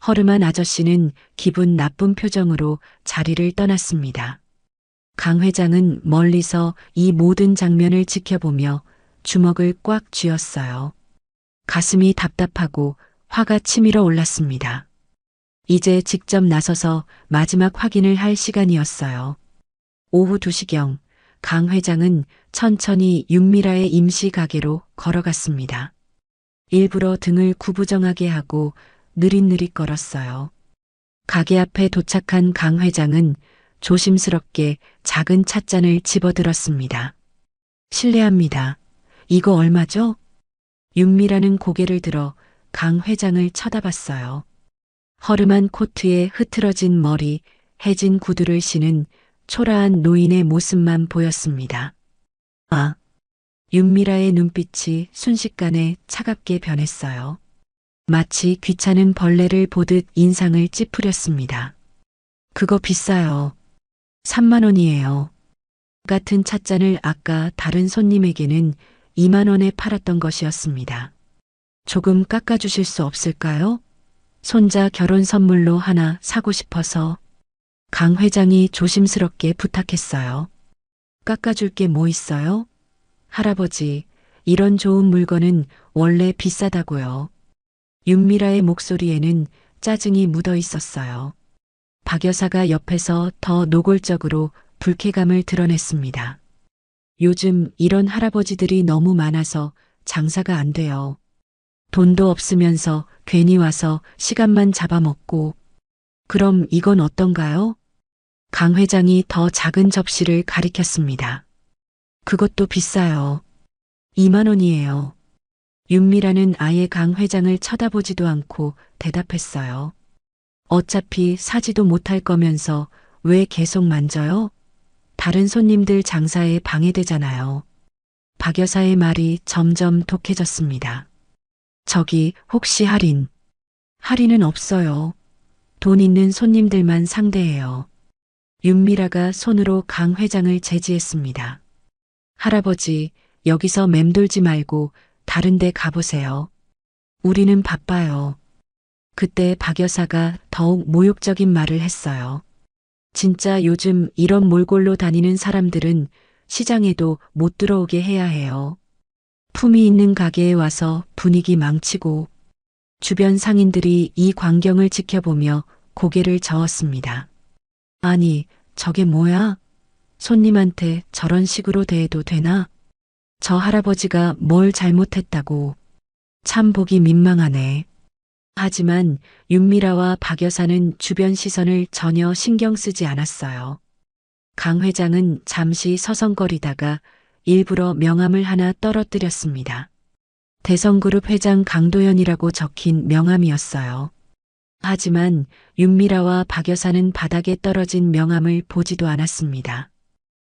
허름한 아저씨는 기분 나쁜 표정으로 자리를 떠났습니다. 강 회장은 멀리서 이 모든 장면을 지켜보며 주먹을 꽉 쥐었어요. 가슴이 답답하고 화가 치밀어 올랐습니다. 이제 직접 나서서 마지막 확인을 할 시간이었어요. 오후 2시경 강 회장은 천천히 윤미라의 임시 가게로 걸어갔습니다. 일부러 등을 구부정하게 하고 느릿느릿 걸었어요. 가게 앞에 도착한 강 회장은 조심스럽게 작은 찻잔을 집어들었습니다. 실례합니다. 이거 얼마죠? 윤미라는 고개를 들어 강 회장을 쳐다봤어요. 허름한 코트에 흐트러진 머리, 해진 구두를 신은 초라한 노인의 모습만 보였습니다. 아, 윤미라의 눈빛이 순식간에 차갑게 변했어요. 마치 귀찮은 벌레를 보듯 인상을 찌푸렸습니다. 그거 비싸요. 3만 원이에요. 같은 찻잔을 아까 다른 손님에게는 2만 원에 팔았던 것이었습니다. 조금 깎아주실 수 없을까요? 손자 결혼 선물로 하나 사고 싶어서. 강 회장이 조심스럽게 부탁했어요. 깎아줄 게 뭐 있어요? 할아버지, 이런 좋은 물건은 원래 비싸다고요. 윤미라의 목소리에는 짜증이 묻어 있었어요. 박 여사가 옆에서 더 노골적으로 불쾌감을 드러냈습니다. 요즘 이런 할아버지들이 너무 많아서 장사가 안 돼요. 돈도 없으면서 괜히 와서 시간만 잡아먹고. 그럼 이건 어떤가요? 강 회장이 더 작은 접시를 가리켰습니다. 그것도 비싸요. 2만 원이에요. 윤미라는 아예 강 회장을 쳐다보지도 않고 대답했어요. 어차피 사지도 못할 거면서 왜 계속 만져요? 다른 손님들 장사에 방해되잖아요. 박 여사의 말이 점점 독해졌습니다. 저기 혹시 할인? 할인은 없어요. 돈 있는 손님들만 상대해요. 윤미라가 손으로 강 회장을 제지했습니다. 할아버지, 여기서 맴돌지 말고 다른 데 가보세요. 우리는 바빠요. 그때 박 여사가 더욱 모욕적인 말을 했어요. 진짜 요즘 이런 몰골로 다니는 사람들은 시장에도 못 들어오게 해야 해요. 품위 있는 가게에 와서 분위기 망치고. 주변 상인들이 이 광경을 지켜보며 고개를 저었습니다. 아니, 저게 뭐야? 손님한테 저런 식으로 대해도 되나? 저 할아버지가 뭘 잘못했다고. 참 보기 민망하네. 하지만 윤미라와 박 여사는 주변 시선을 전혀 신경 쓰지 않았어요. 강 회장은 잠시 서성거리다가 일부러 명함을 하나 떨어뜨렸습니다. 대성그룹 회장 강도연이라고 적힌 명함이었어요. 하지만 윤미라와 박 여사는 바닥에 떨어진 명함을 보지도 않았습니다.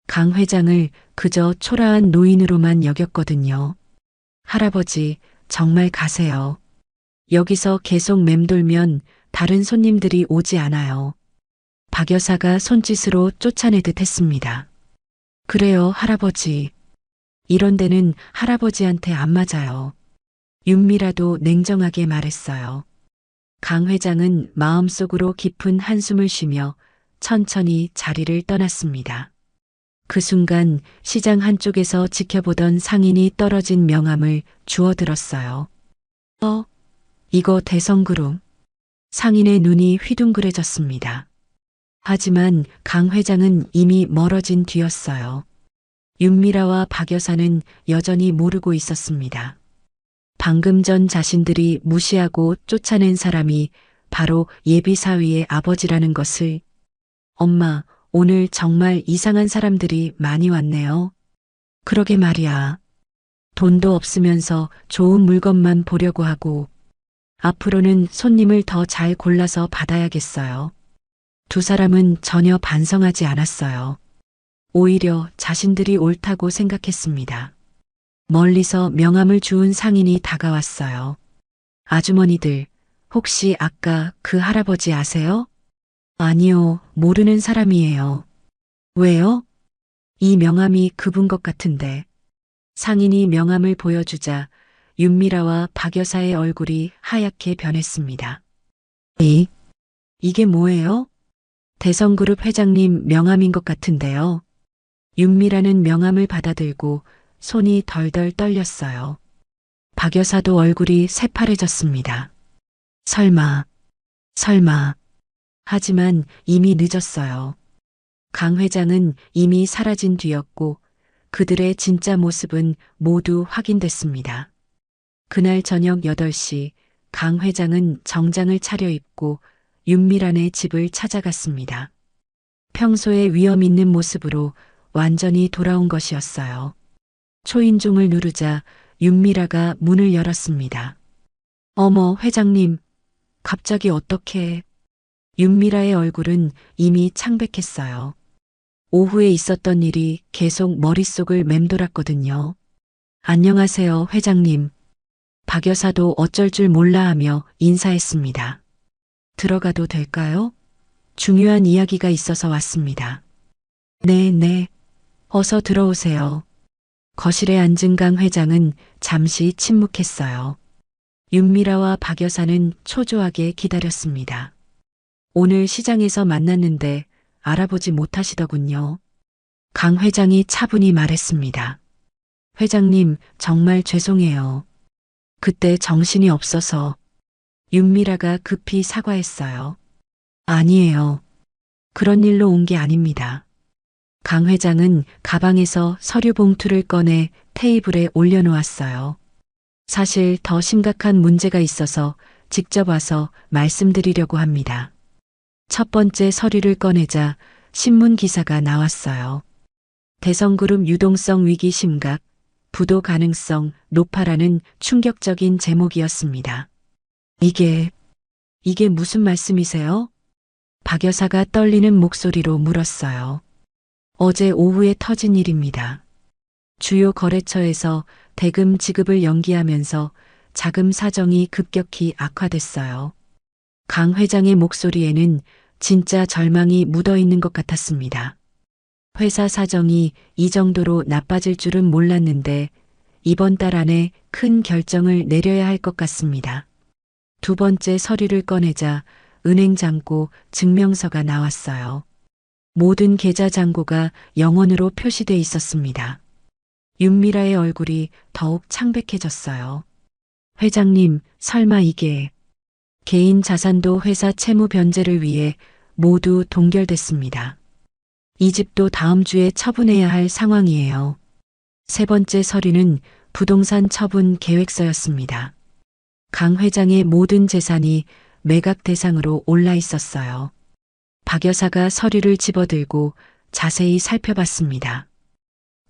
강 회장을 그저 초라한 노인으로만 여겼거든요. 할아버지, 정말 가세요. 여기서 계속 맴돌면 다른 손님들이 오지 않아요. 박 여사가 손짓으로 쫓아내듯 했습니다. 그래요, 할아버지. 이런 데는 할아버지한테 안 맞아요. 윤미라도 냉정하게 말했어요. 강 회장은 마음속으로 깊은 한숨을 쉬며 천천히 자리를 떠났습니다. 그 순간 시장 한쪽에서 지켜보던 상인이 떨어진 명함을 주워들었어요. 이거 대성그룹. 상인의 눈이 휘둥그레졌습니다. 하지만 강 회장은 이미 멀어진 뒤였어요. 윤미라와 박 여사는 여전히 모르고 있었습니다. 방금 전 자신들이 무시하고 쫓아낸 사람이 바로 예비사위의 아버지라는 것을. 엄마, 오늘 정말 이상한 사람들이 많이 왔네요. 그러게 말이야. 돈도 없으면서 좋은 물건만 보려고 하고 앞으로는 손님을 더 잘 골라서 받아야겠어요. 두 사람은 전혀 반성하지 않았어요. 오히려 자신들이 옳다고 생각했습니다. 멀리서 명함을 주운 상인이 다가왔어요. 아주머니들, 혹시 아까 그 할아버지 아세요? 아니요, 모르는 사람이에요. 왜요? 이 명함이 그분 것 같은데. 상인이 명함을 보여주자 윤미라와 박 여사의 얼굴이 하얗게 변했습니다. 이게 뭐예요? 대성그룹 회장님 명함인 것 같은데요. 윤미라는 명함을 받아들고 손이 덜덜 떨렸어요. 박 여사도 얼굴이 새파래졌습니다. 설마. 하지만 이미 늦었어요. 강 회장은 이미 사라진 뒤였고 그들의 진짜 모습은 모두 확인됐습니다. 그날 저녁 8시 강 회장은 정장을 차려입고 윤미란의 집을 찾아갔습니다. 평소의 위험 있는 모습으로 완전히 돌아온 것이었어요. 초인종을 누르자 윤미라가 문을 열었습니다. 어머, 회장님, 갑자기 어떻게... 윤미라의 얼굴은 이미 창백했어요. 오후에 있었던 일이 계속 머릿속을 맴돌았거든요. 안녕하세요, 회장님. 박 여사도 어쩔 줄 몰라 하며 인사했습니다. 들어가도 될까요? 중요한 이야기가 있어서 왔습니다. 네. 어서 들어오세요. 거실에 앉은 강 회장은 잠시 침묵했어요. 윤미라와 박 여사는 초조하게 기다렸습니다. 오늘 시장에서 만났는데 알아보지 못하시더군요. 강 회장이 차분히 말했습니다. 회장님, 정말 죄송해요. 그때 정신이 없어서. 윤미라가 급히 사과했어요. 아니에요. 그런 일로 온 게 아닙니다. 강 회장은 가방에서 서류 봉투를 꺼내 테이블에 올려놓았어요. 사실 더 심각한 문제가 있어서 직접 와서 말씀드리려고 합니다. 첫 번째 서류를 꺼내자 신문 기사가 나왔어요. 대성그룹 유동성 위기 심각, 부도 가능성 높아라는 충격적인 제목이었습니다. 이게 무슨 말씀이세요? 박 여사가 떨리는 목소리로 물었어요. 어제 오후에 터진 일입니다. 주요 거래처에서 대금 지급을 연기하면서 자금 사정이 급격히 악화됐어요. 강 회장의 목소리에는 진짜 절망이 묻어 있는 것 같았습니다. 회사 사정이 이 정도로 나빠질 줄은 몰랐는데 이번 달 안에 큰 결정을 내려야 할 것 같습니다. 두 번째 서류를 꺼내자 은행 잔고 증명서가 나왔어요. 모든 계좌 잔고가 영원으로 표시돼 있었습니다. 윤미라의 얼굴이 더욱 창백해졌어요. 회장님, 설마 이게... 개인 자산도 회사 채무 변제를 위해 모두 동결됐습니다. 이 집도 다음 주에 처분해야 할 상황이에요. 세 번째 서류는 부동산 처분 계획서였습니다. 강 회장의 모든 재산이 매각 대상으로 올라 있었어요. 박 여사가 서류를 집어들고 자세히 살펴봤습니다.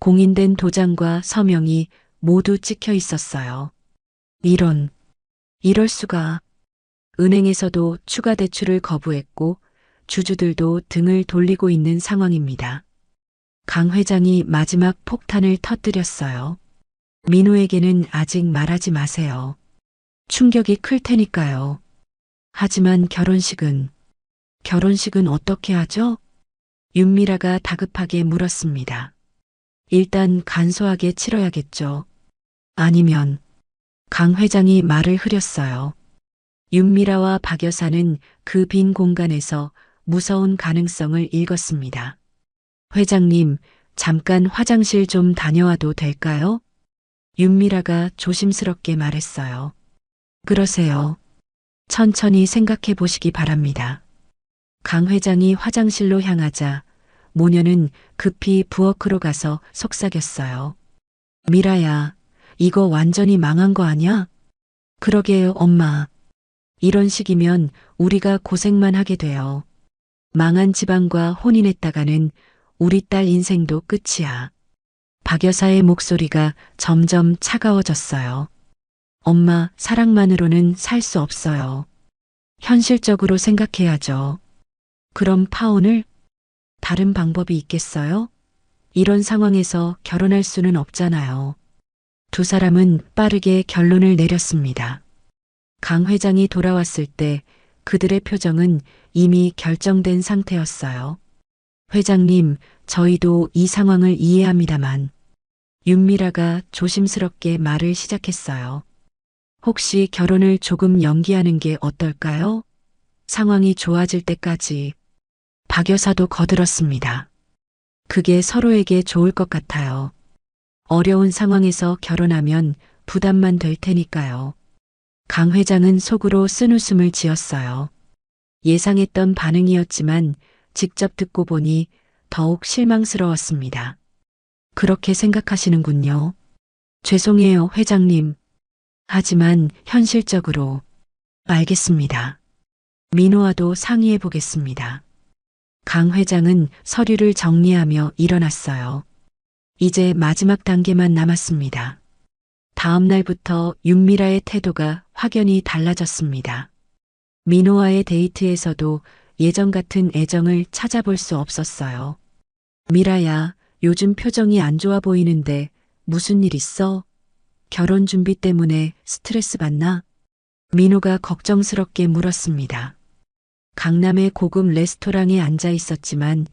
공인된 도장과 서명이 모두 찍혀 있었어요. 이럴 수가. 은행에서도 추가 대출을 거부했고 주주들도 등을 돌리고 있는 상황입니다. 강 회장이 마지막 폭탄을 터뜨렸어요. 민호에게는 아직 말하지 마세요. 충격이 클 테니까요. 하지만 결혼식은 어떻게 하죠? 윤미라가 다급하게 물었습니다. 일단 간소하게 치러야겠죠. 아니면 강 회장이 말을 흐렸어요. 윤미라와 박 여사는 그 빈 공간에서 무서운 가능성을 읽었습니다. 회장님, 잠깐 화장실 좀 다녀와도 될까요? 윤미라가 조심스럽게 말했어요. 그러세요. 천천히 생각해 보시기 바랍니다. 강 회장이 화장실로 향하자 모녀는 급히 부엌으로 가서 속삭였어요. 미라야, 이거 완전히 망한 거 아냐? 그러게요, 엄마. 이런 식이면 우리가 고생만 하게 돼요. 망한 집안과 혼인했다가는 우리 딸 인생도 끝이야. 박 여사의 목소리가 점점 차가워졌어요. 엄마, 사랑만으로는 살 수 없어요. 현실적으로 생각해야죠. 그럼 파혼을? 다른 방법이 있겠어요? 이런 상황에서 결혼할 수는 없잖아요. 두 사람은 빠르게 결론을 내렸습니다. 강 회장이 돌아왔을 때 그들의 표정은 이미 결정된 상태였어요. 회장님, 저희도 이 상황을 이해합니다만. 윤미라가 조심스럽게 말을 시작했어요. 혹시 결혼을 조금 연기하는 게 어떨까요? 상황이 좋아질 때까지. 박 여사도 거들었습니다. 그게 서로에게 좋을 것 같아요. 어려운 상황에서 결혼하면 부담만 될 테니까요. 강 회장은 속으로 쓴웃음을 지었어요. 예상했던 반응이었지만 직접 듣고 보니 더욱 실망스러웠습니다. 그렇게 생각하시는군요. 죄송해요, 회장님. 하지만 현실적으로. 알겠습니다. 민호와도 상의해 보겠습니다. 강 회장은 서류를 정리하며 일어났어요. 이제 마지막 단계만 남았습니다. 다음 날부터 윤미라의 태도가 확연히 달라졌습니다. 민호와의 데이트에서도 예전 같은 애정을 찾아볼 수 없었어요. 미라야, 요즘 표정이 안 좋아 보이는데 무슨 일 있어? 결혼 준비 때문에 스트레스 받나? 민호가 걱정스럽게 물었습니다. 강남의 고급 레스토랑에 앉아 있었지만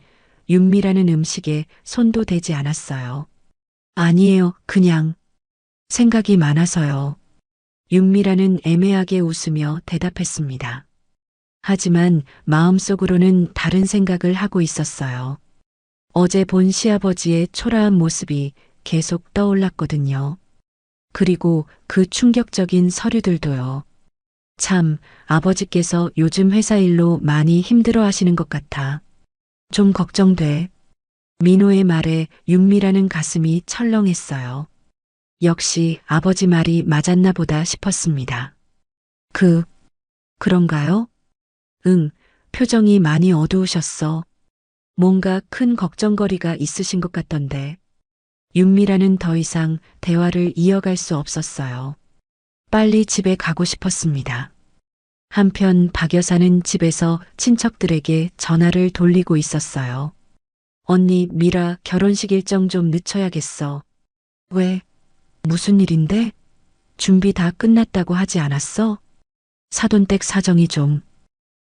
윤미라는 음식에 손도 대지 않았어요. 아니에요, 그냥 생각이 많아서요. 윤미라는 애매하게 웃으며 대답했습니다. 하지만 마음속으로는 다른 생각을 하고 있었어요. 어제 본 시아버지의 초라한 모습이 계속 떠올랐거든요. 그리고 그 충격적인 서류들도요. 참, 아버지께서 요즘 회사 일로 많이 힘들어 하시는 것 같아. 좀 걱정돼. 민호의 말에 윤미라는 가슴이 철렁했어요. 역시 아버지 말이 맞았나 보다 싶었습니다. 그런가요? 응, 표정이 많이 어두우셨어. 뭔가 큰 걱정거리가 있으신 것 같던데. 윤미라는 더 이상 대화를 이어갈 수 없었어요. 빨리 집에 가고 싶었습니다. 한편 박 여사는 집에서 친척들에게 전화를 돌리고 있었어요. 언니, 미라 결혼식 일정 좀 늦춰야겠어. 왜? 무슨 일인데? 준비 다 끝났다고 하지 않았어? 사돈댁 사정이 좀.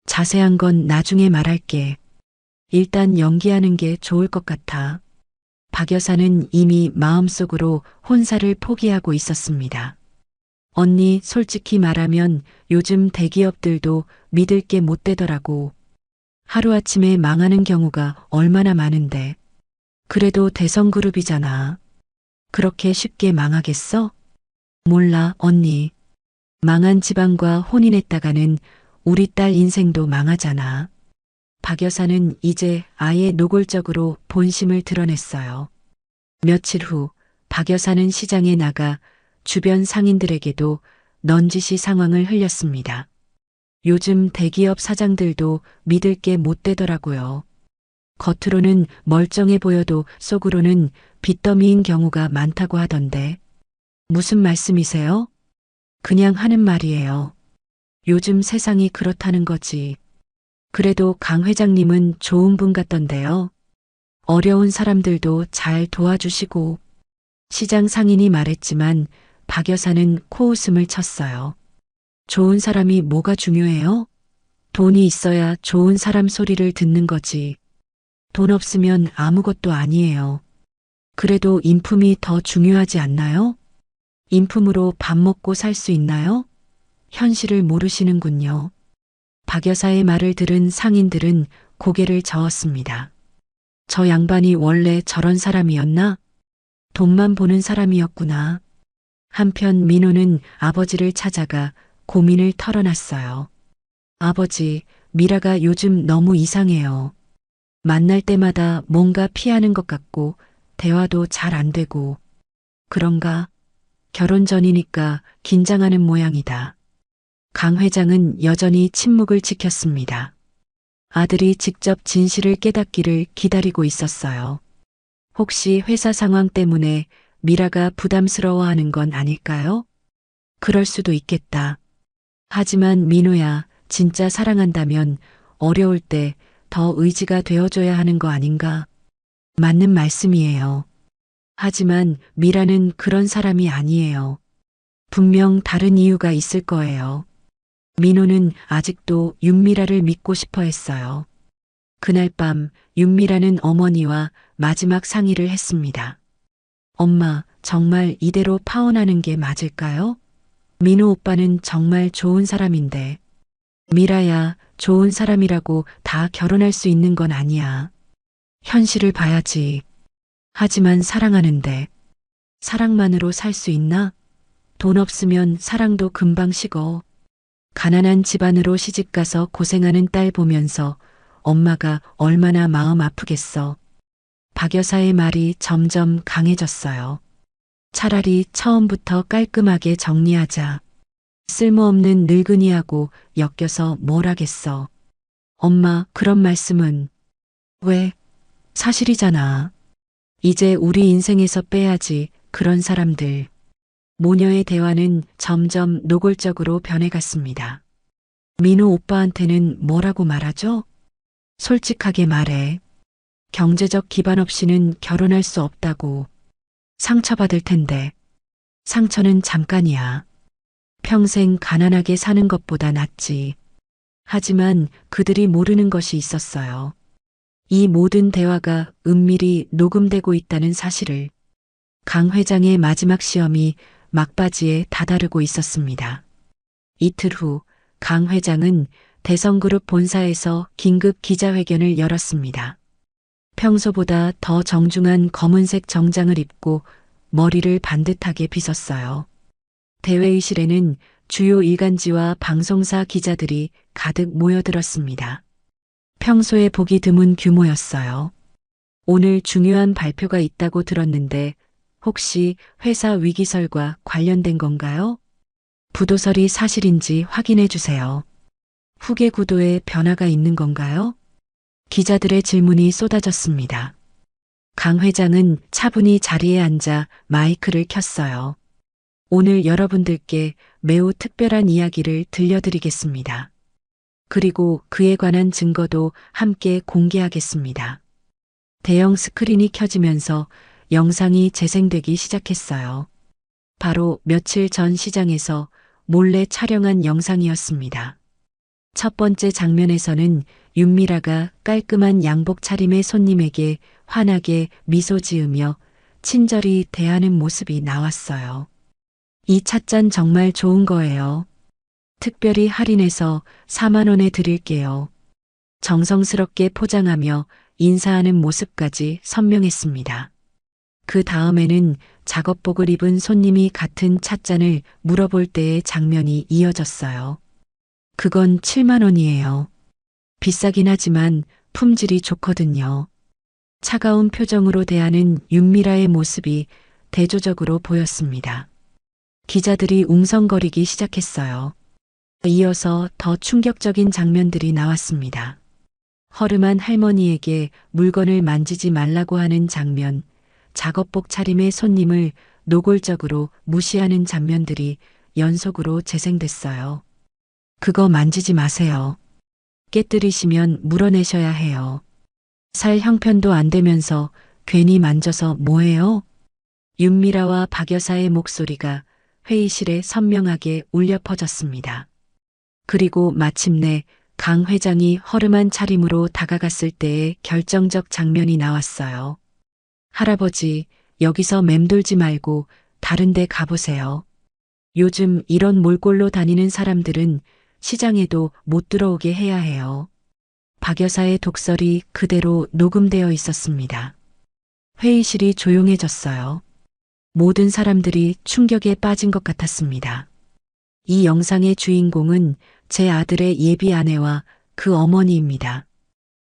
자세한 건 나중에 말할게. 일단 연기하는 게 좋을 것 같아. 박 여사는 이미 마음속으로 혼사를 포기하고 있었습니다. 언니, 솔직히 말하면 요즘 대기업들도 믿을 게 못 되더라고. 하루아침에 망하는 경우가 얼마나 많은데. 그래도 대성그룹이잖아. 그렇게 쉽게 망하겠어? 몰라, 언니. 망한 집안과 혼인했다가는 우리 딸 인생도 망하잖아. 박 여사는 이제 아예 노골적으로 본심을 드러냈어요. 며칠 후 박 여사는 시장에 나가 주변 상인들에게도 넌지시 상황을 흘렸습니다. 요즘 대기업 사장들도 믿을 게 못 되더라고요. 겉으로는 멀쩡해 보여도 속으로는 빚더미인 경우가 많다고 하던데. 무슨 말씀이세요? 그냥 하는 말이에요. 요즘 세상이 그렇다는 거지. 그래도 강 회장님은 좋은 분 같던데요. 어려운 사람들도 잘 도와주시고. 시장 상인이 말했지만 박 여사는 코웃음을 쳤어요. 좋은 사람이 뭐가 중요해요? 돈이 있어야 좋은 사람 소리를 듣는 거지. 돈 없으면 아무것도 아니에요. 그래도 인품이 더 중요하지 않나요? 인품으로 밥 먹고 살 수 있나요? 현실을 모르시는군요. 박 여사의 말을 들은 상인들은 고개를 저었습니다. 저 양반이 원래 저런 사람이었나? 돈만 보는 사람이었구나. 한편 민호는 아버지를 찾아가 고민을 털어놨어요. 아버지, 미라가 요즘 너무 이상해요. 만날 때마다 뭔가 피하는 것 같고 대화도 잘 안 되고. 그런가? 결혼 전이니까 긴장하는 모양이다. 강 회장은 여전히 침묵을 지켰습니다. 아들이 직접 진실을 깨닫기를 기다리고 있었어요. 혹시 회사 상황 때문에 미라가 부담스러워하는 건 아닐까요? 그럴 수도 있겠다. 하지만 민호야, 진짜 사랑한다면 어려울 때 더 의지가 되어줘야 하는 거 아닌가? 맞는 말씀이에요. 하지만 미라는 그런 사람이 아니에요. 분명 다른 이유가 있을 거예요. 민호는 아직도 윤미라를 믿고 싶어 했어요. 그날 밤 윤미라는 어머니와 마지막 상의를 했습니다. 엄마, 정말 이대로 파혼하는 게 맞을까요? 민호 오빠는 정말 좋은 사람인데. 미라야, 좋은 사람이라고 다 결혼할 수 있는 건 아니야. 현실을 봐야지. 하지만 사랑하는데. 사랑만으로 살 수 있나? 돈 없으면 사랑도 금방 식어. 가난한 집안으로 시집가서 고생하는 딸 보면서 엄마가 얼마나 마음 아프겠어. 박 여사의 말이 점점 강해졌어요. 차라리 처음부터 깔끔하게 정리하자. 쓸모없는 늙은이하고 엮여서 뭘 하겠어. 엄마, 그런 말씀은. 왜? 사실이잖아. 이제 우리 인생에서 빼야지, 그런 사람들. 모녀의 대화는 점점 노골적으로 변해갔습니다. 민호 오빠한테는 뭐라고 말하죠? 솔직하게 말해. 경제적 기반 없이는 결혼할 수 없다고. 상처받을 텐데. 상처는 잠깐이야. 평생 가난하게 사는 것보다 낫지. 하지만 그들이 모르는 것이 있었어요. 이 모든 대화가 은밀히 녹음되고 있다는 사실을. 강 회장의 마지막 시험이 막바지에 다다르고 있었습니다. 이틀 후 강 회장은 대성그룹 본사에서 긴급 기자회견을 열었습니다. 평소보다 더 정중한 검은색 정장을 입고 머리를 반듯하게 빗었어요. 대회의실에는 주요 일간지와 방송사 기자들이 가득 모여들었습니다. 평소에 보기 드문 규모였어요. 오늘 중요한 발표가 있다고 들었는데 혹시 회사 위기설과 관련된 건가요? 부도설이 사실인지 확인해 주세요. 후계 구도에 변화가 있는 건가요? 기자들의 질문이 쏟아졌습니다. 강 회장은 차분히 자리에 앉아 마이크를 켰어요. 오늘 여러분들께 매우 특별한 이야기를 들려드리겠습니다. 그리고 그에 관한 증거도 함께 공개하겠습니다. 대형 스크린이 켜지면서 영상이 재생되기 시작했어요. 바로 며칠 전 시장에서 몰래 촬영한 영상이었습니다. 첫 번째 장면에서는 윤미라가 깔끔한 양복 차림의 손님에게 환하게 미소 지으며 친절히 대하는 모습이 나왔어요. 이 찻잔 정말 좋은 거예요. 특별히 할인해서 4만 원에 드릴게요. 정성스럽게 포장하며 인사하는 모습까지 선명했습니다. 그 다음에는 작업복을 입은 손님이 같은 찻잔을 물어볼 때의 장면이 이어졌어요. 그건 7만 원이에요. 비싸긴 하지만 품질이 좋거든요. 차가운 표정으로 대하는 윤미라의 모습이 대조적으로 보였습니다. 기자들이 웅성거리기 시작했어요. 이어서 더 충격적인 장면들이 나왔습니다. 허름한 할머니에게 물건을 만지지 말라고 하는 장면, 작업복 차림의 손님을 노골적으로 무시하는 장면들이 연속으로 재생됐어요. 그거 만지지 마세요. 깨뜨리시면 물어내셔야 해요. 살 형편도 안 되면서 괜히 만져서 뭐해요? 윤미라와 박 여사의 목소리가 회의실에 선명하게 울려 퍼졌습니다. 그리고 마침내 강 회장이 허름한 차림으로 다가갔을 때의 결정적 장면이 나왔어요. 할아버지, 여기서 맴돌지 말고 다른 데 가보세요. 요즘 이런 몰골로 다니는 사람들은 시장에도 못 들어오게 해야 해요. 박 여사의 독설이 그대로 녹음되어 있었습니다. 회의실이 조용해졌어요. 모든 사람들이 충격에 빠진 것 같았습니다. 이 영상의 주인공은 제 아들의 예비 아내와 그 어머니입니다.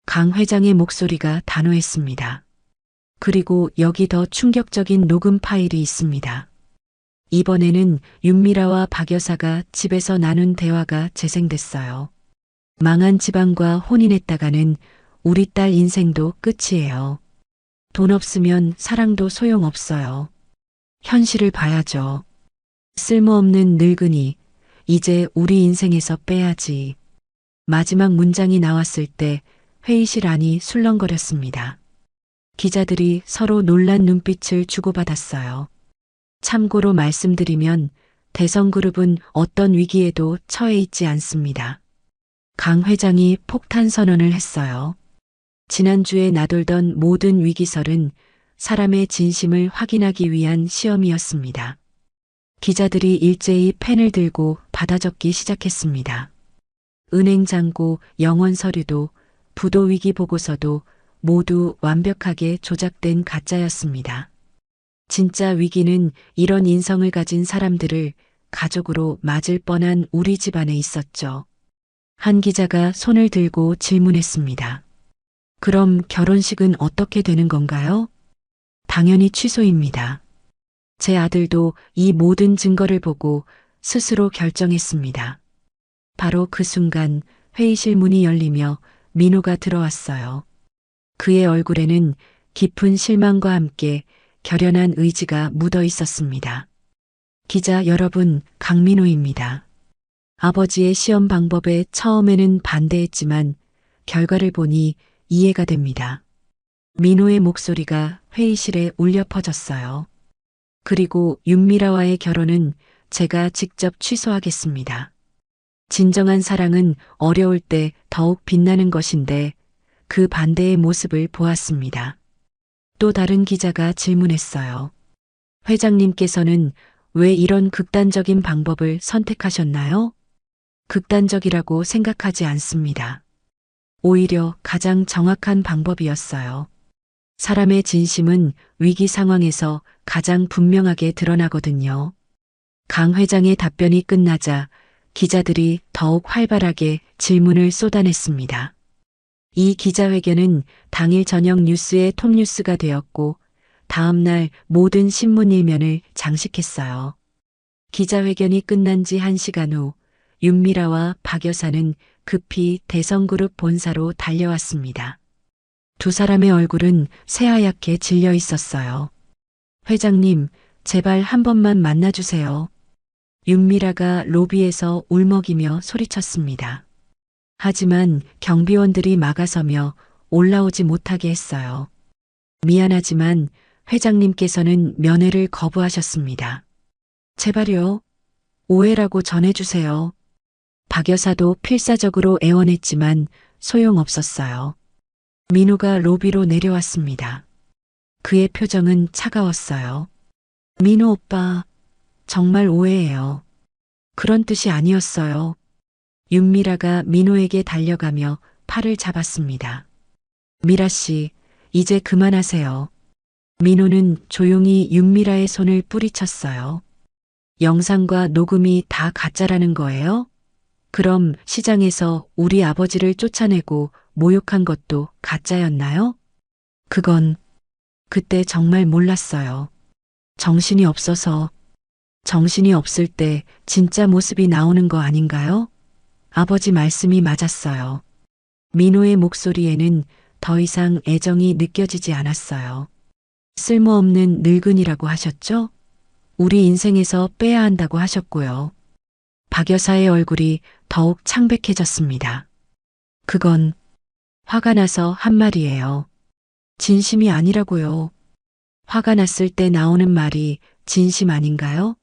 강 회장의 목소리가 단호했습니다. 그리고 여기 더 충격적인 녹음 파일이 있습니다. 이번에는 윤미라와 박 여사가 집에서 나눈 대화가 재생됐어요. 망한 집안과 혼인했다가는 우리 딸 인생도 끝이에요. 돈 없으면 사랑도 소용없어요. 현실을 봐야죠. 쓸모없는 늙은이, 이제 우리 인생에서 빼야지. 마지막 문장이 나왔을 때 회의실 안이 술렁거렸습니다. 기자들이 서로 놀란 눈빛을 주고받았어요. 참고로 말씀드리면 대성그룹은 어떤 위기에도 처해 있지 않습니다. 강 회장이 폭탄 선언을 했어요. 지난주에 나돌던 모든 위기설은 사람의 진심을 확인하기 위한 시험이었습니다. 기자들이 일제히 펜을 들고 받아 적기 시작했습니다. 은행 잔고, 영원 서류도, 부도 위기 보고서도 모두 완벽하게 조작된 가짜였습니다. 진짜 위기는 이런 인성을 가진 사람들을 가족으로 맞을 뻔한 우리 집안에 있었죠. 한 기자가 손을 들고 질문했습니다. 그럼 결혼식은 어떻게 되는 건가요? 당연히 취소입니다. 제 아들도 이 모든 증거를 보고 스스로 결정했습니다. 바로 그 순간 회의실 문이 열리며 민호가 들어왔어요. 그의 얼굴에는 깊은 실망과 함께 결연한 의지가 묻어 있었습니다. 기자 여러분, 강민호입니다. 아버지의 시험 방법에 처음에는 반대했지만 결과를 보니 이해가 됩니다. 민호의 목소리가 회의실에 울려 퍼졌어요. 그리고 윤미라와의 결혼은 제가 직접 취소하겠습니다. 진정한 사랑은 어려울 때 더욱 빛나는 것인데 그 반대의 모습을 보았습니다. 또 다른 기자가 질문했어요. 회장님께서는 왜 이런 극단적인 방법을 선택하셨나요? 극단적이라고 생각하지 않습니다. 오히려 가장 정확한 방법이었어요. 사람의 진심은 위기 상황에서 가장 분명하게 드러나거든요. 강 회장의 답변이 끝나자 기자들이 더욱 활발하게 질문을 쏟아냈습니다. 이 기자회견은 당일 저녁 뉴스의 톱뉴스가 되었고 다음 날 모든 신문 일면을 장식했어요. 기자회견이 끝난 지 1시간 후 윤미라와 박 여사는 급히 대성그룹 본사로 달려왔습니다. 두 사람의 얼굴은 새하얗게 질려 있었어요. 회장님, 제발 한 번만 만나주세요. 윤미라가 로비에서 울먹이며 소리쳤습니다. 하지만 경비원들이 막아서며 올라오지 못하게 했어요. 미안하지만 회장님께서는 면회를 거부하셨습니다. 제발요. 오해라고 전해주세요. 박 여사도 필사적으로 애원했지만 소용없었어요. 민호가 로비로 내려왔습니다. 그의 표정은 차가웠어요. 민호 오빠, 정말 오해예요. 그런 뜻이 아니었어요. 윤미라가 민호에게 달려가며 팔을 잡았습니다. 미라 씨, 이제 그만하세요. 민호는 조용히 윤미라의 손을 뿌리쳤어요. 영상과 녹음이 다 가짜라는 거예요? 그럼 시장에서 우리 아버지를 쫓아내고 모욕한 것도 가짜였나요? 그건 그때 정말 몰랐어요. 정신이 없어서. 정신이 없을 때 진짜 모습이 나오는 거 아닌가요? 아버지 말씀이 맞았어요. 민호의 목소리에는 더 이상 애정이 느껴지지 않았어요. 쓸모없는 늙은이라고 하셨죠? 우리 인생에서 빼야 한다고 하셨고요. 박 여사의 얼굴이 더욱 창백해졌습니다. 그건 화가 나서 한 말이에요. 진심이 아니라고요. 화가 났을 때 나오는 말이 진심 아닌가요?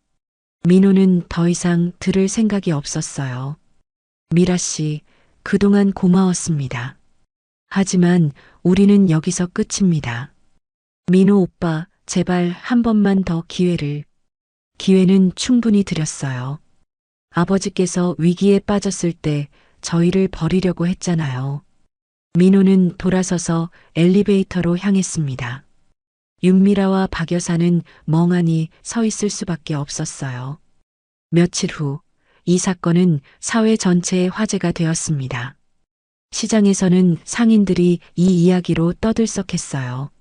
민호는 더 이상 들을 생각이 없었어요. 미라 씨, 그동안 고마웠습니다. 하지만 우리는 여기서 끝입니다. 민호 오빠, 제발 한 번만 더 기회를. 기회는 충분히 드렸어요. 아버지께서 위기에 빠졌을 때 저희를 버리려고 했잖아요. 민호는 돌아서서 엘리베이터로 향했습니다. 윤미라와 박 여사는 멍하니 서 있을 수밖에 없었어요. 며칠 후, 이 사건은 사회 전체의 화제가 되었습니다. 시장에서는 상인들이 이 이야기로 떠들썩했어요.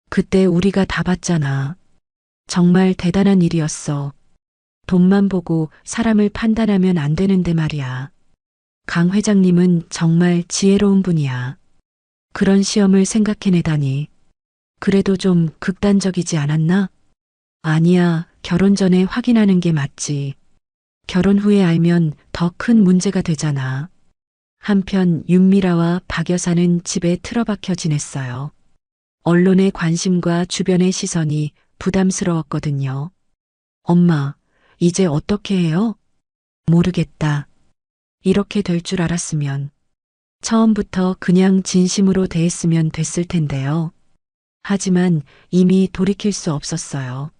그때 우리가 다 봤잖아. 정말 대단한 일이었어. 돈만 보고 사람을 판단하면 안 되는데 말이야. 강 회장님은 정말 지혜로운 분이야. 그런 시험을 생각해내다니. 그래도 좀 극단적이지 않았나? 아니야, 결혼 전에 확인하는 게 맞지. 결혼 후에 알면 더 큰 문제가 되잖아. 한편 윤미라와 박 여사는 집에 틀어박혀 지냈어요. 언론의 관심과 주변의 시선이 부담스러웠거든요. 엄마, 이제 어떻게 해요? 모르겠다. 이렇게 될 줄 알았으면 처음부터 그냥 진심으로 대했으면 됐을 텐데요. 하지만 이미 돌이킬 수 없었어요.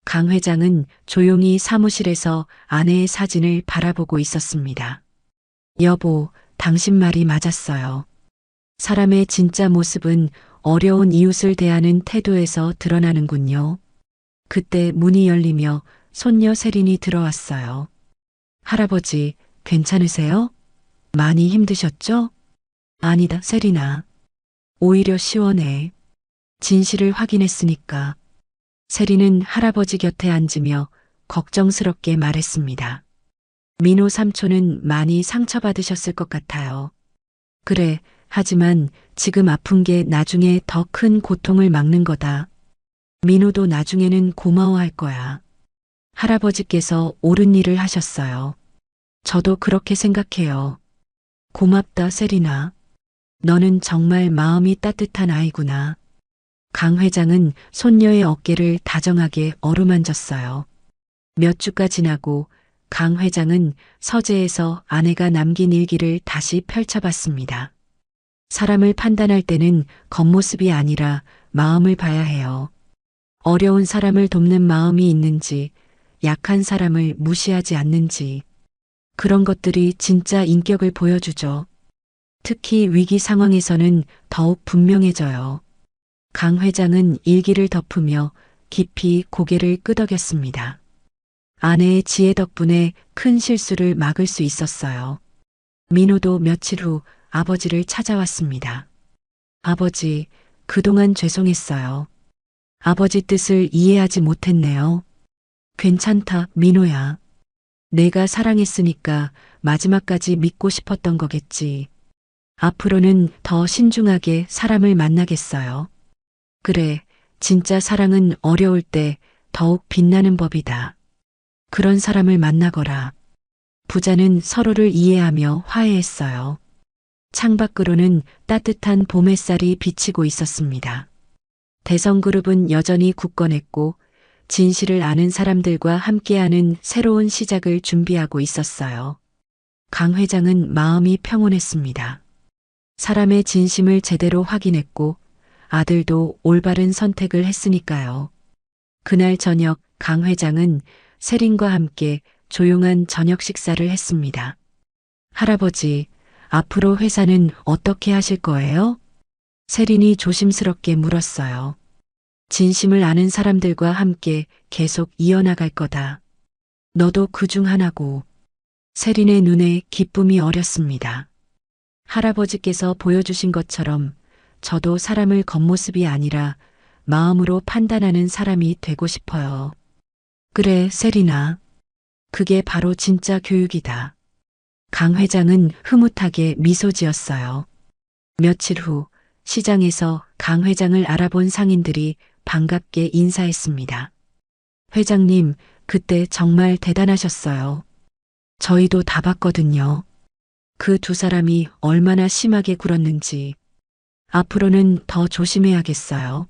강 회장은 조용히 사무실에서 아내의 사진을 바라보고 있었습니다. 여보, 당신 말이 맞았어요. 사람의 진짜 모습은 어려운 이웃을 대하는 태도에서 드러나는군요. 그때 문이 열리며 손녀 세린이 들어왔어요. 할아버지, 괜찮으세요? 많이 힘드셨죠? 아니다, 세린아. 오히려 시원해. 진실을 확인했으니까. 세린은 할아버지 곁에 앉으며 걱정스럽게 말했습니다. 민호 삼촌은 많이 상처받으셨을 것 같아요. 그래, 하지만 지금 아픈 게 나중에 더 큰 고통을 막는 거다. 민호도 나중에는 고마워할 거야. 할아버지께서 옳은 일을 하셨어요. 저도 그렇게 생각해요. 고맙다, 세린아. 너는 정말 마음이 따뜻한 아이구나. 강 회장은 손녀의 어깨를 다정하게 어루만졌어요. 몇 주가 지나고 강 회장은 서재에서 아내가 남긴 일기를 다시 펼쳐봤습니다. 사람을 판단할 때는 겉모습이 아니라 마음을 봐야 해요. 어려운 사람을 돕는 마음이 있는지, 약한 사람을 무시하지 않는지, 그런 것들이 진짜 인격을 보여주죠. 특히 위기 상황에서는 더욱 분명해져요. 강 회장은 일기를 덮으며 깊이 고개를 끄덕였습니다. 아내의 지혜 덕분에 큰 실수를 막을 수 있었어요. 민호도 며칠 후 아버지를 찾아왔습니다. 아버지, 그동안 죄송했어요. 아버지 뜻을 이해하지 못했네요. 괜찮다, 민호야. 내가 사랑했으니까 마지막까지 믿고 싶었던 거겠지. 앞으로는 더 신중하게 사람을 만나겠어요. 그래, 진짜 사랑은 어려울 때 더욱 빛나는 법이다. 그런 사람을 만나거라. 부자는 서로를 이해하며 화해했어요. 창밖으로는 따뜻한 봄 햇살이 비치고 있었습니다. 대성그룹은 여전히 굳건했고 진실을 아는 사람들과 함께하는 새로운 시작을 준비하고 있었어요. 강 회장은 마음이 평온했습니다. 사람의 진심을 제대로 확인했고 아들도 올바른 선택을 했으니까요. 그날 저녁 강 회장은 세린과 함께 조용한 저녁 식사를 했습니다. 할아버지, 앞으로 회사는 어떻게 하실 거예요? 세린이 조심스럽게 물었어요. 진심을 아는 사람들과 함께 계속 이어나갈 거다. 너도 그중 하나고. 세린의 눈에 기쁨이 어렸습니다. 할아버지께서 보여주신 것처럼 저도 사람을 겉모습이 아니라 마음으로 판단하는 사람이 되고 싶어요. 그래, 세린아. 그게 바로 진짜 교육이다. 강 회장은 흐뭇하게 미소 지었어요. 며칠 후 시장에서 강 회장을 알아본 상인들이 반갑게 인사했습니다. 회장님, 그때 정말 대단하셨어요. 저희도 다 봤거든요. 그 두 사람이 얼마나 심하게 굴었는지. 앞으로는 더 조심해야겠어요.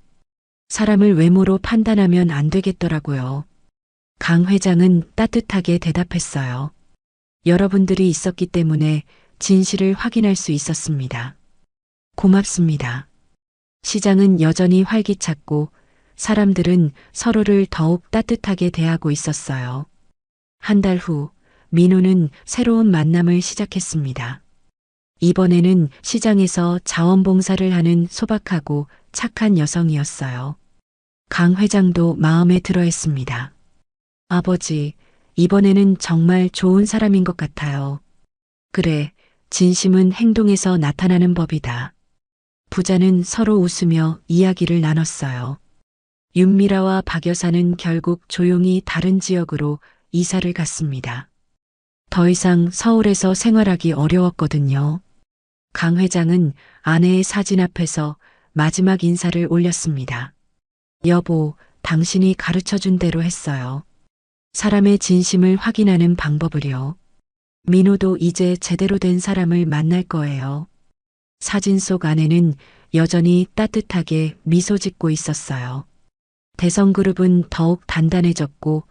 사람을 외모로 판단하면 안 되겠더라고요. 강 회장은 따뜻하게 대답했어요. 여러분들이 있었기 때문에 진실을 확인할 수 있었습니다. 고맙습니다. 시장은 여전히 활기찼고 사람들은 서로를 더욱 따뜻하게 대하고 있었어요. 한 달 후, 민호는 새로운 만남을 시작했습니다. 이번에는 시장에서 자원봉사를 하는 소박하고 착한 여성이었어요. 강 회장도 마음에 들어 했습니다. 아버지, 이번에는 정말 좋은 사람인 것 같아요. 그래, 진심은 행동에서 나타나는 법이다. 부자는 서로 웃으며 이야기를 나눴어요. 윤미라와 박 여사는 결국 조용히 다른 지역으로 이사를 갔습니다. 더 이상 서울에서 생활하기 어려웠거든요. 강 회장은 아내의 사진 앞에서 마지막 인사를 올렸습니다. 여보, 당신이 가르쳐 준 대로 했어요. 사람의 진심을 확인하는 방법을요. 민호도 이제 제대로 된 사람을 만날 거예요. 사진 속 아내는 여전히 따뜻하게 미소 짓고 있었어요. 대성그룹은 더욱 단단해졌고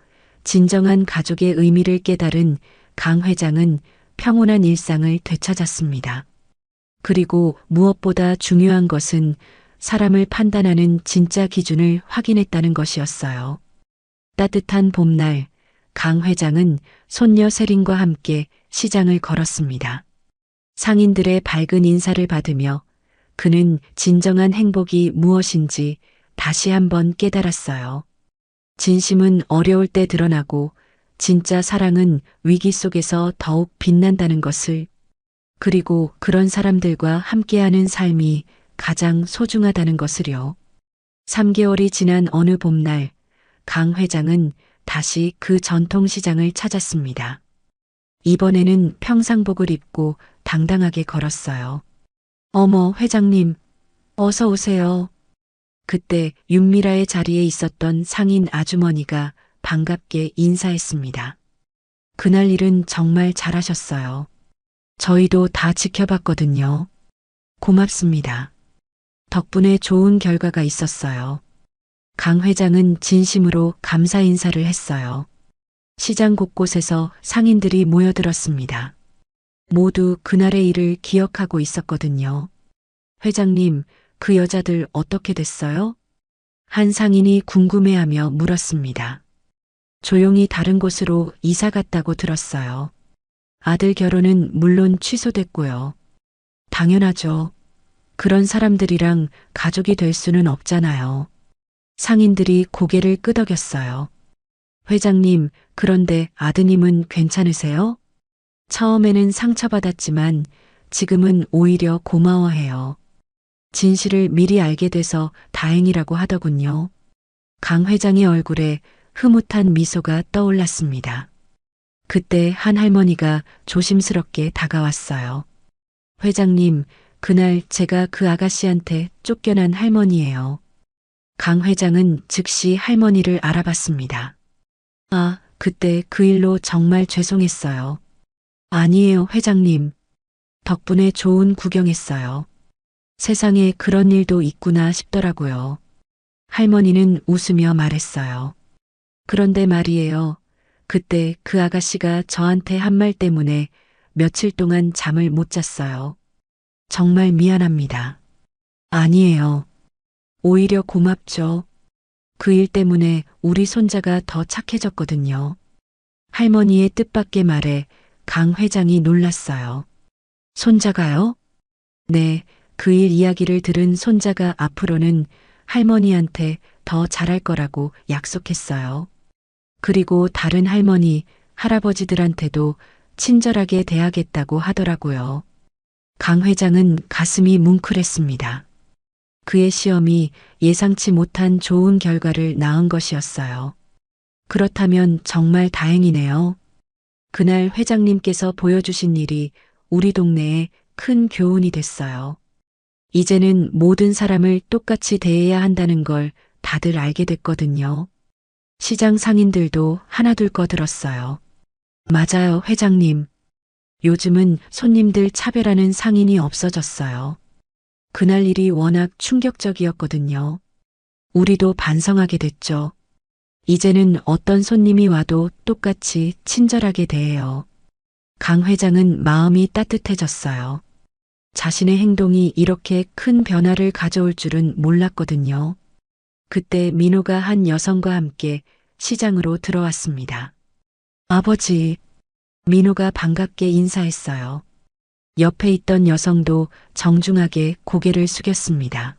진정한 가족의 의미를 깨달은 강 회장은 평온한 일상을 되찾았습니다. 그리고 무엇보다 중요한 것은 사람을 판단하는 진짜 기준을 확인했다는 것이었어요. 따뜻한 봄날, 강 회장은 손녀 세린과 함께 시장을 걸었습니다. 상인들의 밝은 인사를 받으며 그는 진정한 행복이 무엇인지 다시 한번 깨달았어요. 진심은 어려울 때 드러나고 진짜 사랑은 위기 속에서 더욱 빛난다는 것을, 그리고 그런 사람들과 함께하는 삶이 가장 소중하다는 것을요. 3개월이 지난 어느 봄날, 강 회장은 다시 그 전통시장을 찾았습니다. 이번에는 평상복을 입고 당당하게 걸었어요. 어머, 회장님, 어서 오세요. 그때 윤미라의 자리에 있었던 상인 아주머니가 반갑게 인사했습니다. 그날 일은 정말 잘하셨어요. 저희도 다 지켜봤거든요. 고맙습니다. 덕분에 좋은 결과가 있었어요. 강 회장은 진심으로 감사 인사를 했어요. 시장 곳곳에서 상인들이 모여들었습니다. 모두 그날의 일을 기억하고 있었거든요. 회장님, 그 여자들 어떻게 됐어요? 한 상인이 궁금해하며 물었습니다. 조용히 다른 곳으로 이사 갔다고 들었어요. 아들 결혼은 물론 취소됐고요. 당연하죠. 그런 사람들이랑 가족이 될 수는 없잖아요. 상인들이 고개를 끄덕였어요. 회장님, 그런데 아드님은 괜찮으세요? 처음에는 상처받았지만 지금은 오히려 고마워해요. 진실을 미리 알게 돼서 다행이라고 하더군요. 강 회장의 얼굴에 흐뭇한 미소가 떠올랐습니다. 그때 한 할머니가 조심스럽게 다가왔어요. 회장님, 그날 제가 그 아가씨한테 쫓겨난 할머니예요. 강 회장은 즉시 할머니를 알아봤습니다. 아, 그때 그 일로 정말 죄송했어요. 아니에요, 회장님. 덕분에 좋은 구경했어요. 세상에 그런 일도 있구나 싶더라고요. 할머니는 웃으며 말했어요. 그런데 말이에요. 그때 그 아가씨가 저한테 한 말 때문에 며칠 동안 잠을 못 잤어요. 정말 미안합니다. 아니에요. 오히려 고맙죠. 그 일 때문에 우리 손자가 더 착해졌거든요. 할머니의 뜻밖의 말에 강 회장이 놀랐어요. 손자가요? 네, 그 일 이야기를 들은 손자가 앞으로는 할머니한테 더 잘할 거라고 약속했어요. 그리고 다른 할머니, 할아버지들한테도 친절하게 대하겠다고 하더라고요. 강 회장은 가슴이 뭉클했습니다. 그의 시험이 예상치 못한 좋은 결과를 낳은 것이었어요. 그렇다면 정말 다행이네요. 그날 회장님께서 보여주신 일이 우리 동네에 큰 교훈이 됐어요. 이제는 모든 사람을 똑같이 대해야 한다는 걸 다들 알게 됐거든요. 시장 상인들도 하나둘 거들었어요. 맞아요, 회장님. 요즘은 손님들 차별하는 상인이 없어졌어요. 그날 일이 워낙 충격적이었거든요. 우리도 반성하게 됐죠. 이제는 어떤 손님이 와도 똑같이 친절하게 대해요. 강 회장은 마음이 따뜻해졌어요. 자신의 행동이 이렇게 큰 변화를 가져올 줄은 몰랐거든요. 그때 민호가 한 여성과 함께 시장으로 들어왔습니다. 아버지, 민호가 반갑게 인사했어요. 옆에 있던 여성도 정중하게 고개를 숙였습니다.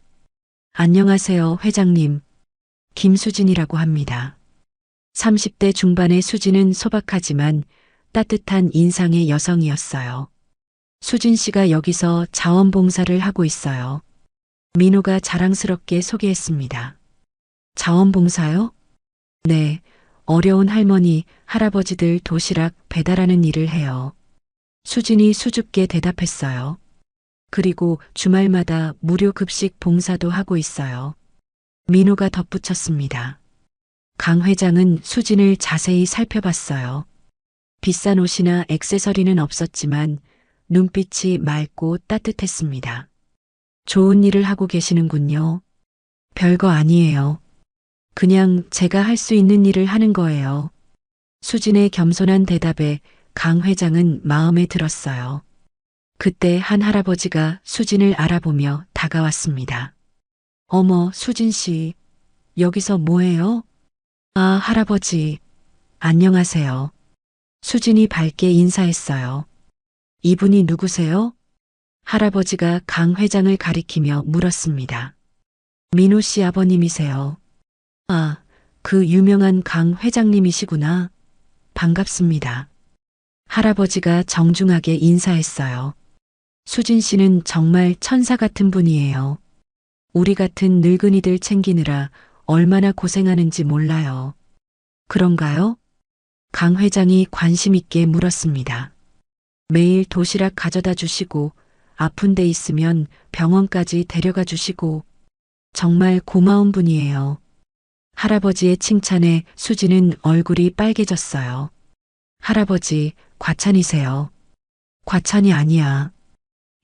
안녕하세요, 회장님. 김수진이라고 합니다. 30대 중반의 수진은 소박하지만 따뜻한 인상의 여성이었어요. 수진 씨가 여기서 자원봉사를 하고 있어요. 민호가 자랑스럽게 소개했습니다. 자원봉사요? 네, 어려운 할머니, 할아버지들 도시락 배달하는 일을 해요. 수진이 수줍게 대답했어요. 그리고 주말마다 무료 급식 봉사도 하고 있어요. 민호가 덧붙였습니다. 강 회장은 수진을 자세히 살펴봤어요. 비싼 옷이나 액세서리는 없었지만 눈빛이 맑고 따뜻했습니다. 좋은 일을 하고 계시는군요. 별거 아니에요. 그냥 제가 할 수 있는 일을 하는 거예요. 수진의 겸손한 대답에 강 회장은 마음에 들었어요. 그때 한 할아버지가 수진을 알아보며 다가왔습니다. 어머, 수진 씨, 여기서 뭐해요? 아, 할아버지, 안녕하세요. 수진이 밝게 인사했어요. 이분이 누구세요? 할아버지가 강 회장을 가리키며 물었습니다. 민호 씨 아버님이세요. 아, 그 유명한 강 회장님이시구나. 반갑습니다. 할아버지가 정중하게 인사했어요. 수진 씨는 정말 천사 같은 분이에요. 우리 같은 늙은이들 챙기느라 얼마나 고생하는지 몰라요. 그런가요? 강 회장이 관심 있게 물었습니다. 매일 도시락 가져다 주시고 아픈 데 있으면 병원까지 데려가 주시고 정말 고마운 분이에요. 할아버지의 칭찬에 수지는 얼굴이 빨개졌어요. 할아버지, 과찬이세요. 과찬이 아니야.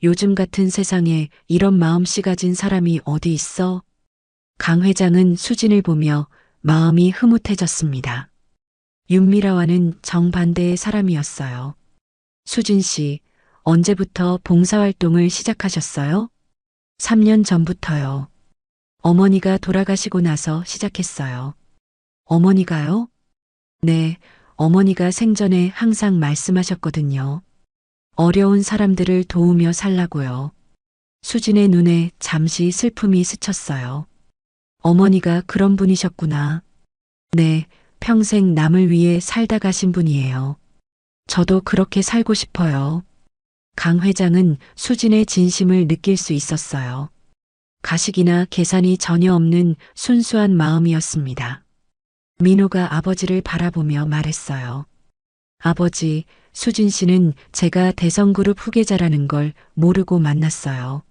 요즘 같은 세상에 이런 마음씨 가진 사람이 어디 있어? 강 회장은 수진을 보며 마음이 흐뭇해졌습니다. 윤미라와는 정반대의 사람이었어요. 수진 씨, 언제부터 봉사활동을 시작하셨어요? 3년 전부터요. 어머니가 돌아가시고 나서 시작했어요. 어머니가요? 네, 어머니가 생전에 항상 말씀하셨거든요. 어려운 사람들을 도우며 살라고요. 수진의 눈에 잠시 슬픔이 스쳤어요. 어머니가 그런 분이셨구나. 네, 평생 남을 위해 살다 가신 분이에요. 저도 그렇게 살고 싶어요. 강 회장은 수진의 진심을 느낄 수 있었어요. 가식이나 계산이 전혀 없는 순수한 마음이었습니다. 민호가 아버지를 바라보며 말했어요. 아버지, 수진 씨는 제가 대성그룹 후계자라는 걸 모르고 만났어요.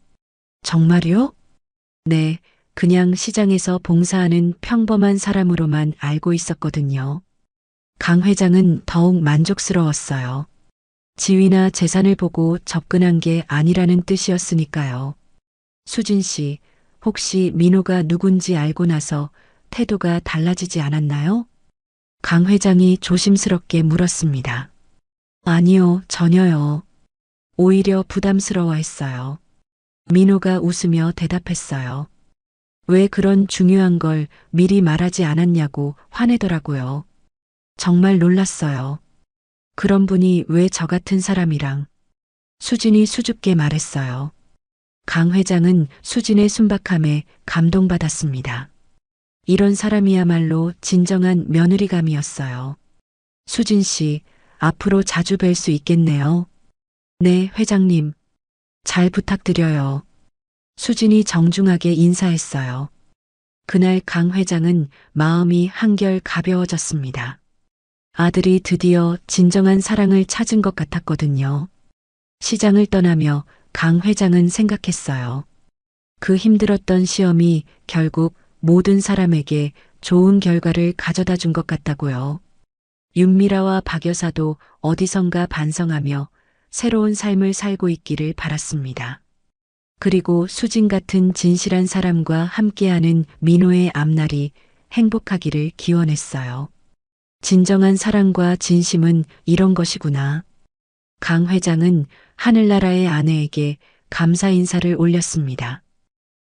정말요? 네, 그냥 시장에서 봉사하는 평범한 사람으로만 알고 있었거든요. 강 회장은 더욱 만족스러웠어요. 지위나 재산을 보고 접근한 게 아니라는 뜻이었으니까요. 수진 씨, 혹시 민호가 누군지 알고 나서 태도가 달라지지 않았나요? 강 회장이 조심스럽게 물었습니다. 아니요, 전혀요. 오히려 부담스러워했어요. 민호가 웃으며 대답했어요. 왜 그런 중요한 걸 미리 말하지 않았냐고 화내더라고요. 정말 놀랐어요. 그런 분이 왜 저 같은 사람이랑. 수진이 수줍게 말했어요. 강 회장은 수진의 순박함에 감동받았습니다. 이런 사람이야말로 진정한 며느리감이었어요. 수진 씨, 앞으로 자주 뵐 수 있겠네요. 네, 회장님. 잘 부탁드려요. 수진이 정중하게 인사했어요. 그날 강 회장은 마음이 한결 가벼워졌습니다. 아들이 드디어 진정한 사랑을 찾은 것 같았거든요. 시장을 떠나며 강 회장은 생각했어요. 그 힘들었던 시험이 결국 모든 사람에게 좋은 결과를 가져다 준 것 같다고요. 윤미라와 박 여사도 어디선가 반성하며 새로운 삶을 살고 있기를 바랐습니다. 그리고 수진 같은 진실한 사람과 함께하는 민호의 앞날이 행복하기를 기원했어요. 진정한 사랑과 진심은 이런 것이구나. 강 회장은 하늘나라의 아내에게 감사 인사를 올렸습니다.